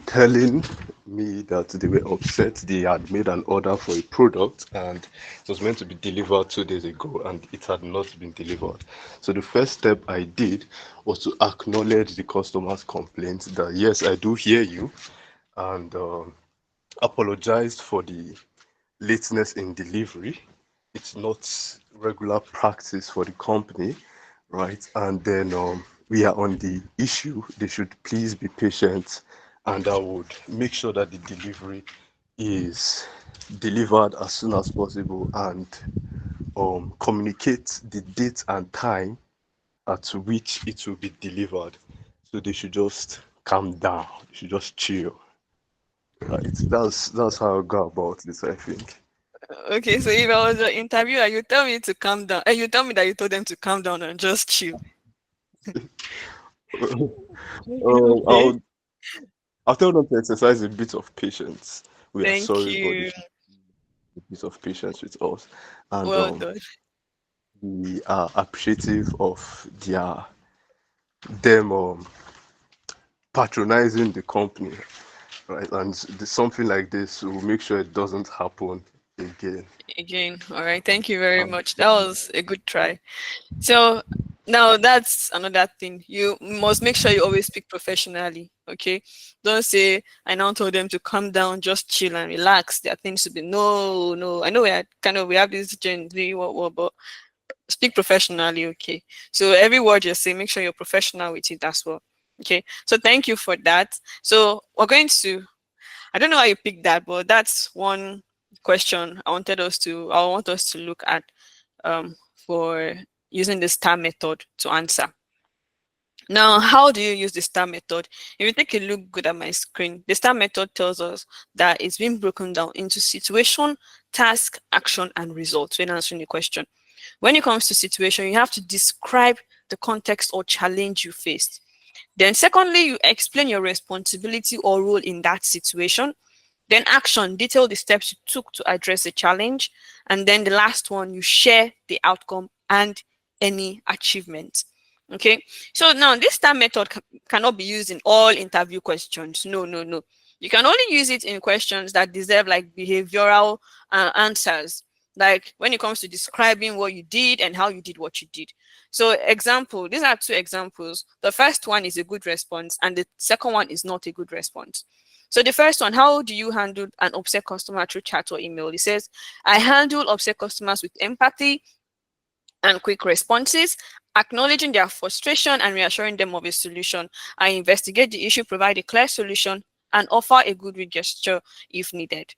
telling me that they were upset. They had made an order for a product and it was meant to be delivered 2 days ago and it had not been delivered. So the first step I did was to acknowledge the customer's complaint that yes, I do hear you, and apologized for the lateness in delivery. It's not regular practice for the company, right? And then we are on the issue. They should please be patient, and I would make sure that the delivery is delivered as soon as possible and communicate the date and time at which it will be delivered. So they should just calm down. They should just chill. Right. That's how I go about this, I think. Okay, so if I was your interviewer, you tell me to calm down. And you tell me that you told them to calm down and just chill. Okay, I'll tell them to exercise a bit of patience. We are thank sorry, but they you. should have a bit of patience with us, and Well done. we are appreciative of them patronizing the company, right? And something like this will make sure it doesn't happen again. Again, all right. Thank you very Um, much. That was a good try. So now that's another thing. You must make sure you always speak professionally. Okay. Don't say I now told them to calm down, just chill and relax. There are things to be no, no. I know we have this Gen Z what, but speak professionally. Okay. So every word you say, make sure you're professional with it as well. Okay. So thank you for that. So we're going to I don't know why you picked that, but that's one question I want us to look at for using the STAR method to answer. Now, how do you use the STAR method? If you take a look good at my screen, the STAR method tells us that it's been broken down into situation, task, action, and result when answering the question. When it comes to situation, you have to describe the context or challenge you faced. Then, secondly, you explain your responsibility or role in that situation. Then action, detail the steps you took to address the challenge. And then the last one, you share the outcome and any achievement. Okay. So now this STAR method cannot be used in all interview questions. No, no, no. You can only use it in questions that deserve like behavioral answers. Like when it comes to describing what you did and how you did what you did. So example, these are two examples. The first one is a good response and the second one is not a good response. So the first one, how do you handle an upset customer through chat or email? It says, I handle upset customers with empathy, and quick responses, acknowledging their frustration and reassuring them of a solution. I investigate the issue, provide a clear solution, and offer a goodwill gesture if needed.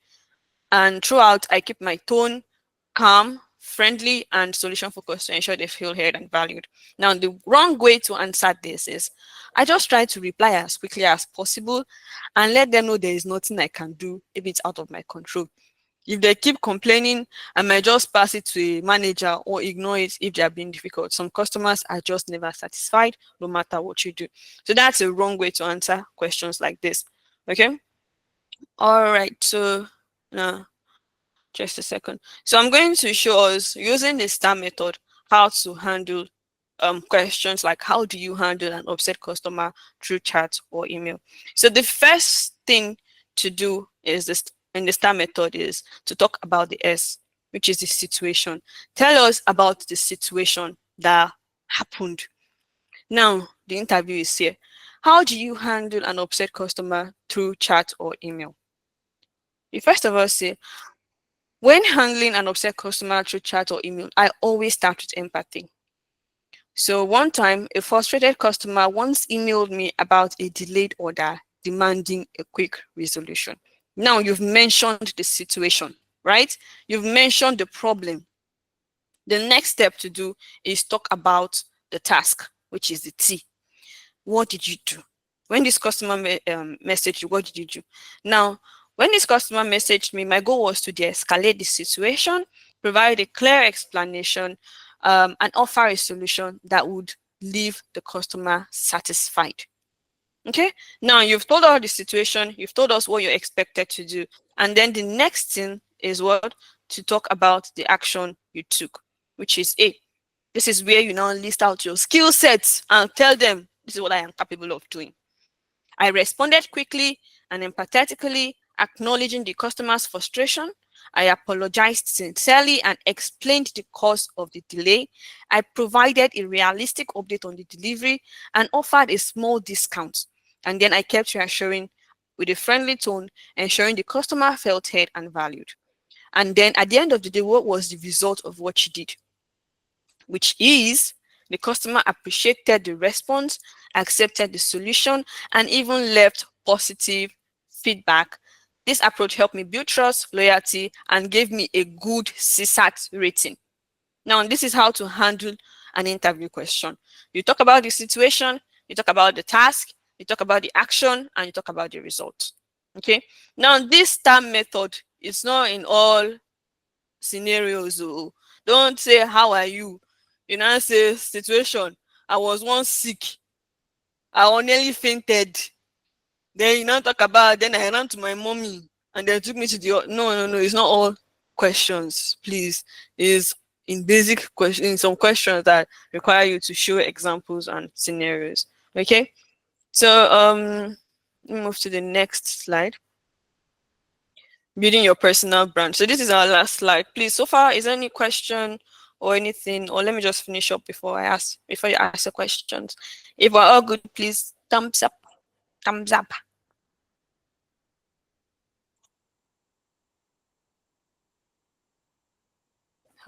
And throughout, I keep my tone calm, friendly, and solution focused to ensure they feel heard and valued. Now, the wrong way to answer this is I just try to reply as quickly as possible and let them know there is nothing I can do if it's out of my control. If they keep complaining, I might just pass it to a manager or ignore it if they are being difficult. Some customers are just never satisfied no matter what you do. So that's a wrong way to answer questions like this. Okay. All right. So now, just a second. So I'm going to show us using the STAR method how to handle questions like how do you handle an upset customer through chat or email. So the first thing to do is this in the STAR method is to talk about the S, which is the situation. Tell us about the situation that happened. Now the interview is here. How do you handle an upset customer through chat or email? You first of all say, when handling an upset customer through chat or email, I always start with empathy. So one time, a frustrated customer once emailed me about a delayed order demanding a quick resolution. Now you've mentioned the situation, right? You've mentioned the problem. The next step to do is talk about the task, which is the T. What did you do? When this customer messaged you, what did you do? Now, when this customer messaged me, my goal was to de-escalate the situation, provide a clear explanation, and offer a solution that would leave the customer satisfied. Okay, now you've told us the situation, you've told us what you're expected to do, and then the next thing is what? To talk about the action you took, which is A. This is where you now list out your skill sets and tell them this is what I am capable of doing. I responded quickly and empathetically, acknowledging the customer's frustration. I apologized sincerely and explained the cause of the delay. I provided a realistic update on the delivery and offered a small discount. And then I kept reassuring with a friendly tone, ensuring the customer felt heard and valued. And then at the end of the day, what was the result of what you did? Which is the customer appreciated the response, accepted the solution, and even left positive feedback. This approach helped me build trust, loyalty, and gave me a good CSAT rating. Now, this is how to handle an interview question. You talk about the situation, you talk about the task, you talk about the action, and you talk about the result. Okay. Now, this STAR method is not in all scenarios. Oh. Don't say, how are you? You now say, situation. I was once sick. I nearly fainted. Then you now talk about, then I ran to my mommy and they took me to the, no, no, no, it's not all questions, please. It's in basic question, in some questions that require you to show examples and scenarios. Okay. So, let me move to the next slide. Building your personal brand. So this is our last slide. Please, so far, is there any question or anything? Or let me just finish up before you ask the questions. If we're all good, please thumbs up. Thumbs up.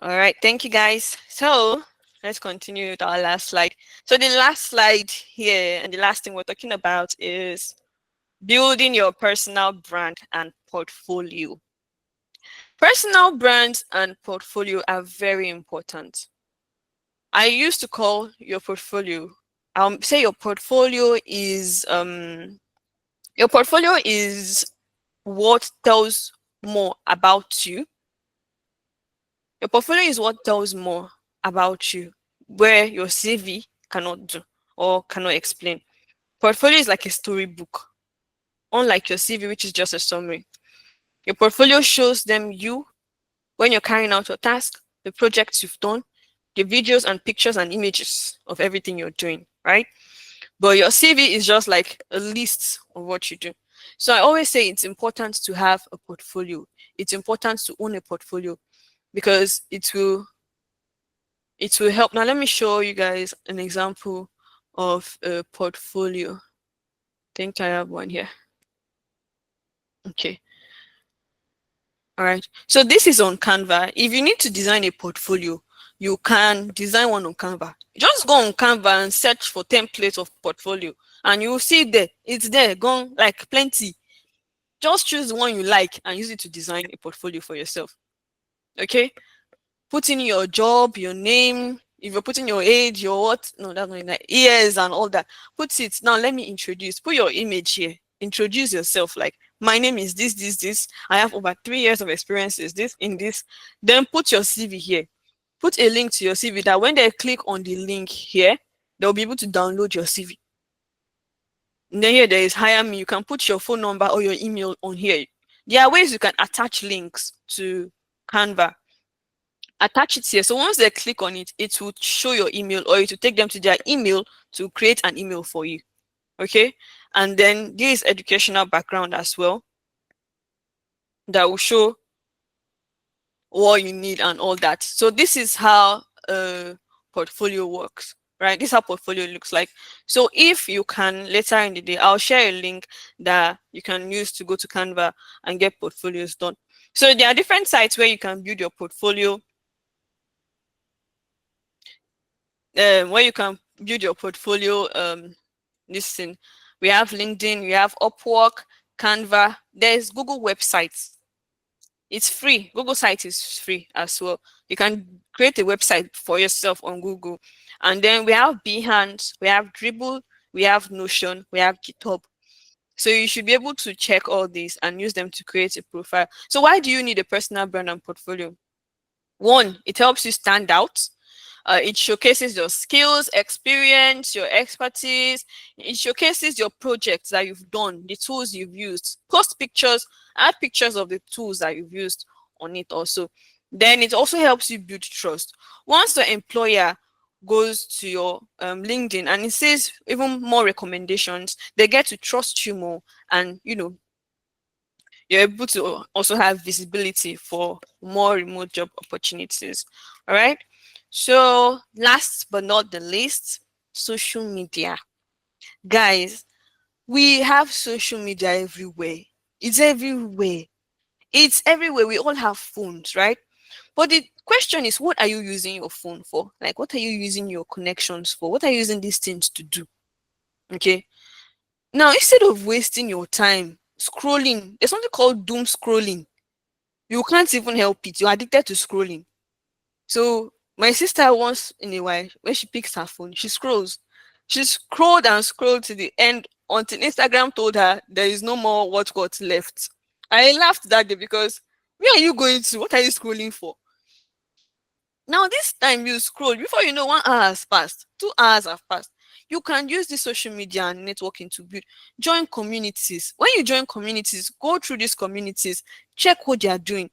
All right, thank you guys. So let's continue with our last slide. So the last slide here and the last thing we're talking about is building your personal brand and portfolio. Personal brands and portfolio are very important. I used to call your portfolio. Say your portfolio is what tells more about you. Your portfolio is what tells more about you, where your CV cannot do or cannot explain. Portfolio is like a storybook, unlike your CV, which is just a summary. Your portfolio shows them you when you're carrying out your task, the projects you've done, the videos and pictures and images of everything you're doing, right? But your CV is just like a list of what you do. So I always say it's important to have a portfolio. It's important to own a portfolio because it will help. Now let me show you guys an example of a portfolio. I think I have one here. Okay. All right. So this is on Canva. If you need to design a portfolio, you can design one on Canva. Just go on Canva and search for templates of portfolio, and you will see it there. It's there, gone like plenty. Just choose one you like and use it to design a portfolio for yourself. Okay? Put in your job, your name. If you're putting your age, your what? No, that's not like years and all that. Put it. Now let me introduce. Put your image here. Introduce yourself. Like, my name is this, this, this. I have over 3 years of experiences. This in this. Then put your CV here. Put a link to your CV that when they click on the link here, they'll be able to download your CV. And then here there is hire me. You can put your phone number or your email on here. There are ways you can attach links to Canva. Attach it here. So once they click on it, it will show your email, or it will take them to their email to create an email for you. Okay. And then this educational background as well that will show what you need and all that. So this is how a portfolio works, right? This is how portfolio looks like. So if you can, later in the day, I'll share a link that you can use to go to Canva and get portfolios done. So there are different sites where you can build your portfolio, where you can build your portfolio. Listen, we have LinkedIn, we have Upwork, Canva. There's Google websites. It's free. Google site is free as well. You can create a website for yourself on Google. And then we have Behance, we have Dribble, we have Notion, we have GitHub. So you should be able to check all these and use them to create a profile. So why do you need a personal brand and portfolio? One, it helps you stand out. It showcases your skills, experience, your expertise. It showcases your projects that you've done, the tools you've used. Post pictures, add pictures of the tools that you've used on it also. Then it also helps you build trust. Once the employer goes to your LinkedIn and it says even more recommendations, they get to trust you more, and you're able to also have visibility for more remote job opportunities. All right. So last but not the least, social media. Guys, we have social media everywhere. It's everywhere. It's everywhere. We all have phones, right? But the question is, what are you using your phone for? Like, what are you using your connections for? What are you using these things to do? Okay. Now, instead of wasting your time scrolling, there's something called doom scrolling. You can't even help it. You're addicted to scrolling. So my sister, once in a while, when she picks her phone, she scrolls. She scrolled and scrolled to the end until Instagram told her there is no more what left. I laughed that day because where are you going to? What are you scrolling for? Now this time you scroll, before you know, 1 hour has passed, 2 hours have passed. You can use this social media and networking to build. Join communities. When you join communities, go through these communities, check what they are doing.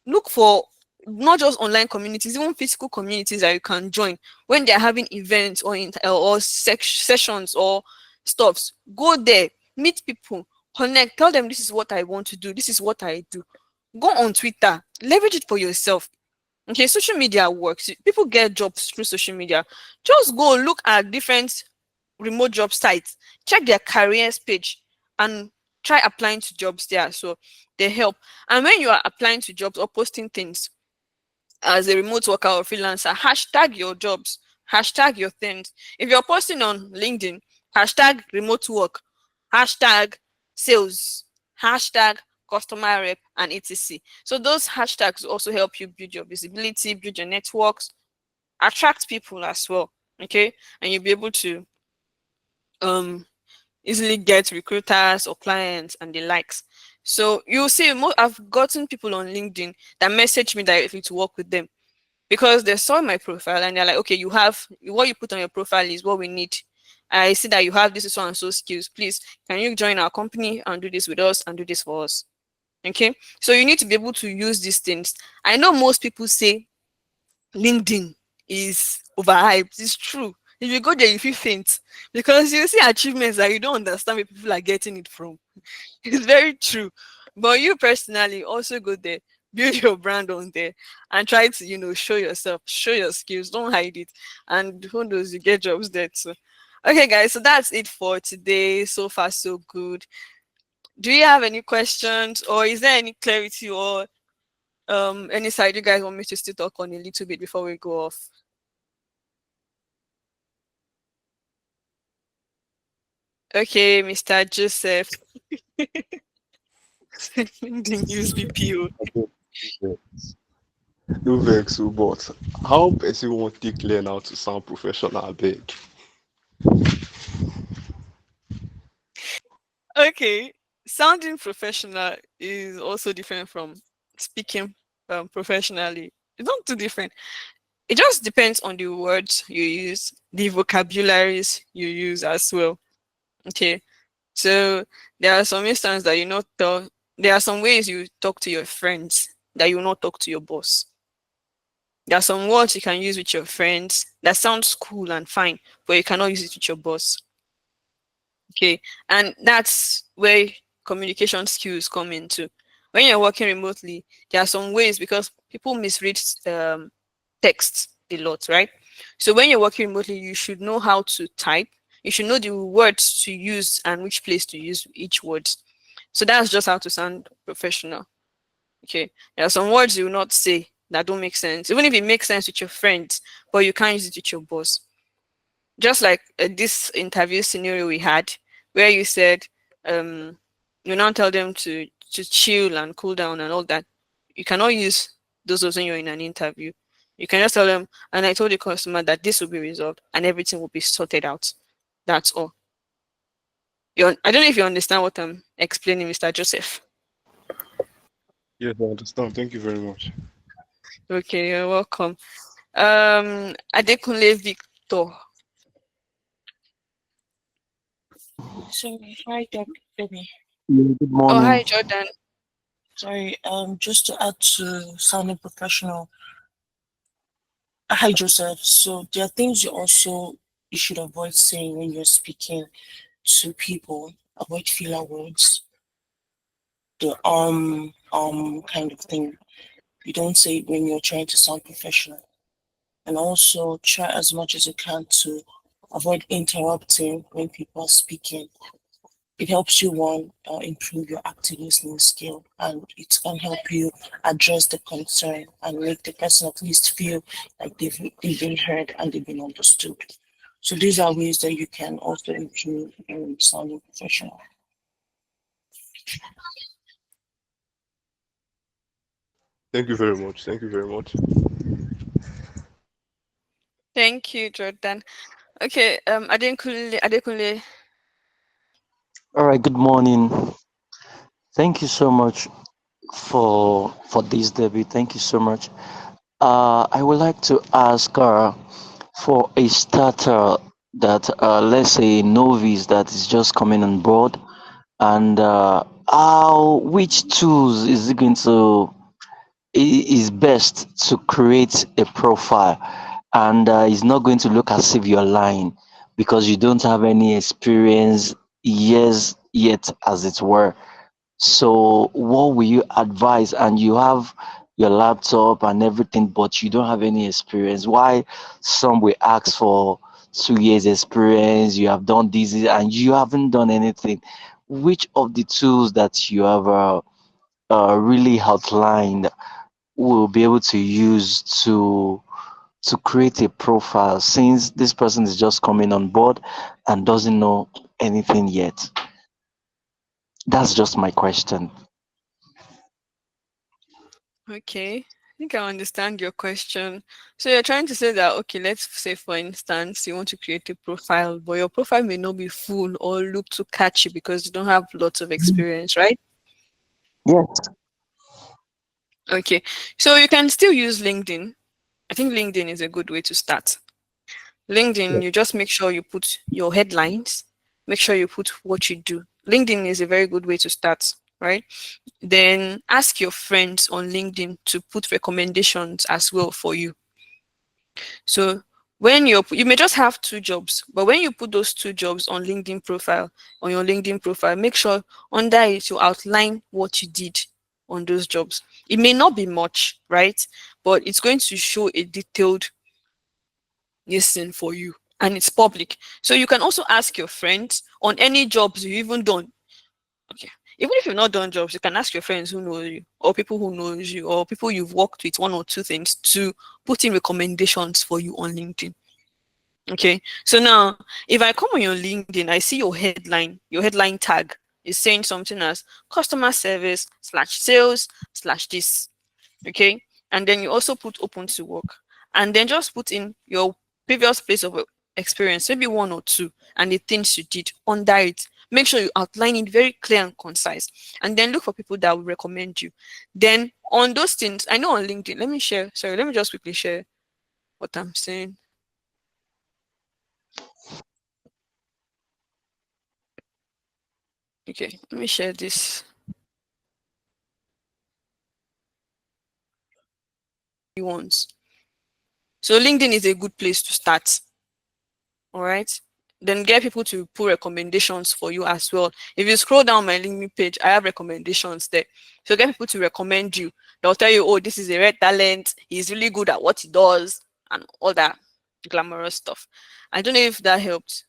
Look for not just online communities, even physical communities that you can join when they're having events or sessions or stuffs. Go there, meet people, connect, tell them this is what I want to do, this is what I do. Go on Twitter, leverage it for yourself. Okay, social media works. People get jobs through social media. Just go look at different remote job sites, check their careers page, and try applying to jobs there. So they help. And when you are applying to jobs or posting things as a remote worker or freelancer, hashtag your jobs, hashtag your things. If you're posting on LinkedIn, hashtag remote work, hashtag sales, hashtag customer rep, and etc. So those hashtags also help you build your visibility, build your networks, attract people as well. Okay, and you'll be able to um easily get recruiters or clients and the likes. So you'll see, I've gotten people on LinkedIn that message me directly to work with them because they saw my profile and they're like, okay, you have what you put on your profile is what we need. I see that you have this so and so skills. Please, can you join our company and do this with us and do this for us? Okay, so you need to be able to use these things. I know most people say LinkedIn is overhyped. It's true. If you go there, you feel faint because you see achievements that you don't understand where people are getting it from. It's very true. But you personally also go there, build your brand on there, and try to, show yourself, show your skills. Don't hide it. And who knows, you get jobs there too. Okay, guys, so that's it for today. So far, so good. Do you have any questions, or is there any clarity, or Any side you guys want me to still talk on a little bit before we go off? Okay, Mr. Joseph. LinkedIn use BPO. Abeg, no vex. No vex o, but how person wan take learn how to sound professional abeg? Okay, sounding professional is also different from speaking professionally. It's not too different. It just depends on the words you use, the vocabularies you use as well. Okay, so there are some instances that you not tell. There are some ways you talk to your friends that you will not talk to your boss. There are some words you can use with your friends that sounds cool and fine, but you cannot use it with your boss. Okay, and that's where communication skills come into. When you're working remotely, there are some ways because people misread text a lot, right? So when you're working remotely, you should know how to type. You should know the words to use and which place to use each word. So that's just how to sound professional. Okay, there are some words you will not say that don't make sense, even if it makes sense with your friends, but you can't use it with your boss. Just like this interview scenario we had, where you said you now tell them to chill and cool down and all that. You cannot use those words when you're in an interview. You can just tell them, and I told the customer that this will be resolved and everything will be sorted out. That's all. I don't know if you understand what I'm explaining, Mr. Joseph. Yes, I understand. Thank you very much. Okay, you're welcome. Adekunle Victor. Sorry, hi, baby. Yeah, good Oh, morning. hi, Jordan. Sorry, just to add to sounding professional. Hi, Joseph. So there are things you should avoid saying when you're speaking to people. Avoid filler words, the kind of thing. You don't say it when you're trying to sound professional. And also try as much as you can to avoid interrupting when people are speaking. It helps you one improve your active listening skill, and it can help you address the concern and make the person at least feel like they've been heard and they've been understood. So these are ways that you can also improve in sounding professional. Thank you very much. Thank you very much. Thank you, Jordan. Okay, Adekunle. All right, good morning. Thank you so much for this debut. Thank you so much. I would like to ask for a starter that let's say a novice that is just coming on board, and how which tools is it going to is best to create a profile, and it's not going to look as if you're lying because you don't have any experience years yet, as it were. So, what will you advise? And you have your laptop and everything, but you don't have any experience. Why some will ask for 2 years experience? You have done this and you haven't done anything. Which of the tools that you have really outlined will be able to use to create a profile, since this person is just coming on board and doesn't know anything yet? That's just my question. Okay, I think I understand your question. So you're trying to say that, okay, let's say for instance, you want to create a profile, but your profile may not be full or look too catchy because you don't have lots of experience, right? Yes. Okay, so you can still use LinkedIn. I think LinkedIn is a good way to start. LinkedIn, you just make sure you put your headlines, make sure you put what you do. LinkedIn is a very good way to start, right? Then ask your friends on LinkedIn to put recommendations as well for you. So when you may just have two jobs, but when you put those two jobs on your LinkedIn profile, make sure under it you outline what you did on those jobs. It may not be much, right? But it's going to show a detailed listen for you and it's public. So you can also ask your friends on any jobs you even done. Okay. Even if you've not done jobs, you can ask your friends who know you, or people who knows you, or people you've worked with, one or two things, to put in recommendations for you on LinkedIn. Okay. So now, if I come on your LinkedIn, I see your headline tag is saying something as customer service slash sales slash this. Okay. And then you also put open to work. And then just put in your previous place of experience, maybe one or two, and the things you did under it. Make sure you outline it very clear and concise. And then look for people that will recommend you. Then on those things, I know on LinkedIn, let me just quickly share what I'm saying. Okay, let me share this once. So LinkedIn is a good place to start. All right. Then get people to put recommendations for you as well. If you scroll down my LinkedIn page, I have recommendations there. So get people to recommend you. They'll tell you, oh, this is a red talent. He's really good at what he does, and all that glamorous stuff. I don't know if that helped.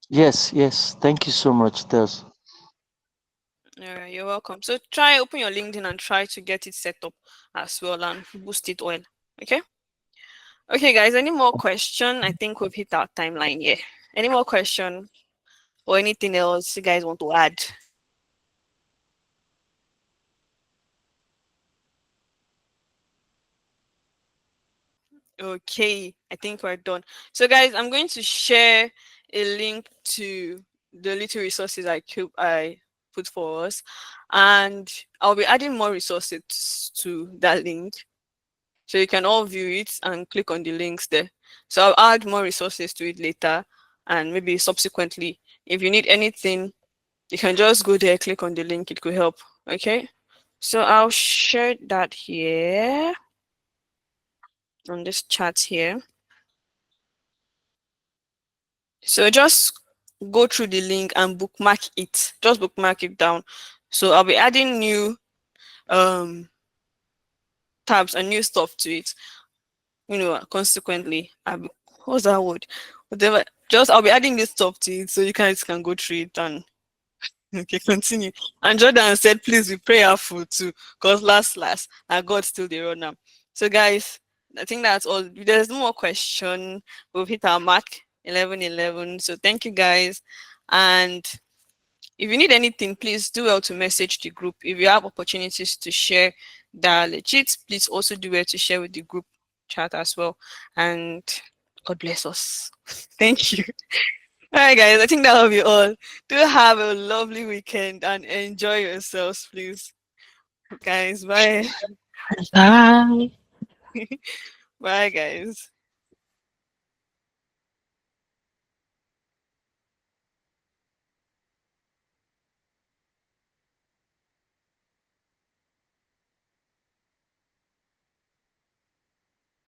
Yes, yes. Thank you so much, Des. All right, you're welcome. So try open your LinkedIn and try to get it set up as well and boost it well. Okay. Okay, guys. Any more question? I think we've hit our timeline here. Any more question or anything else you guys want to add? Okay, I think we're done. So, guys, I'm going to share a link to the little resources I put for us, and I'll be adding more resources to that link, so you can all view it and click on the links there. So I'll add more resources to it later, and maybe subsequently, if you need anything, you can just go there, click on the link. It could help. Okay. So I'll share that here on this chat here. So just go through the link and bookmark it. Just bookmark it down. So I'll be adding new um tabs and new stuff to it. Consequently, what's that word? Whatever. Just I'll be adding this stuff to it so you guys can go through it and okay, continue. And Jordan said, please be prayerful too, because last, and God still the runner. So guys, I think that's all. If there's no more question, we've hit our mark 11:11. So thank you guys, and if you need anything, please do well to message the group. If you have opportunities to share that legit, please also do well to share with the group chat as well. And God bless us. Thank you. All right, guys. I think that'll be all. Do have a lovely weekend and enjoy yourselves, please. Guys, bye. Bye. Bye, guys.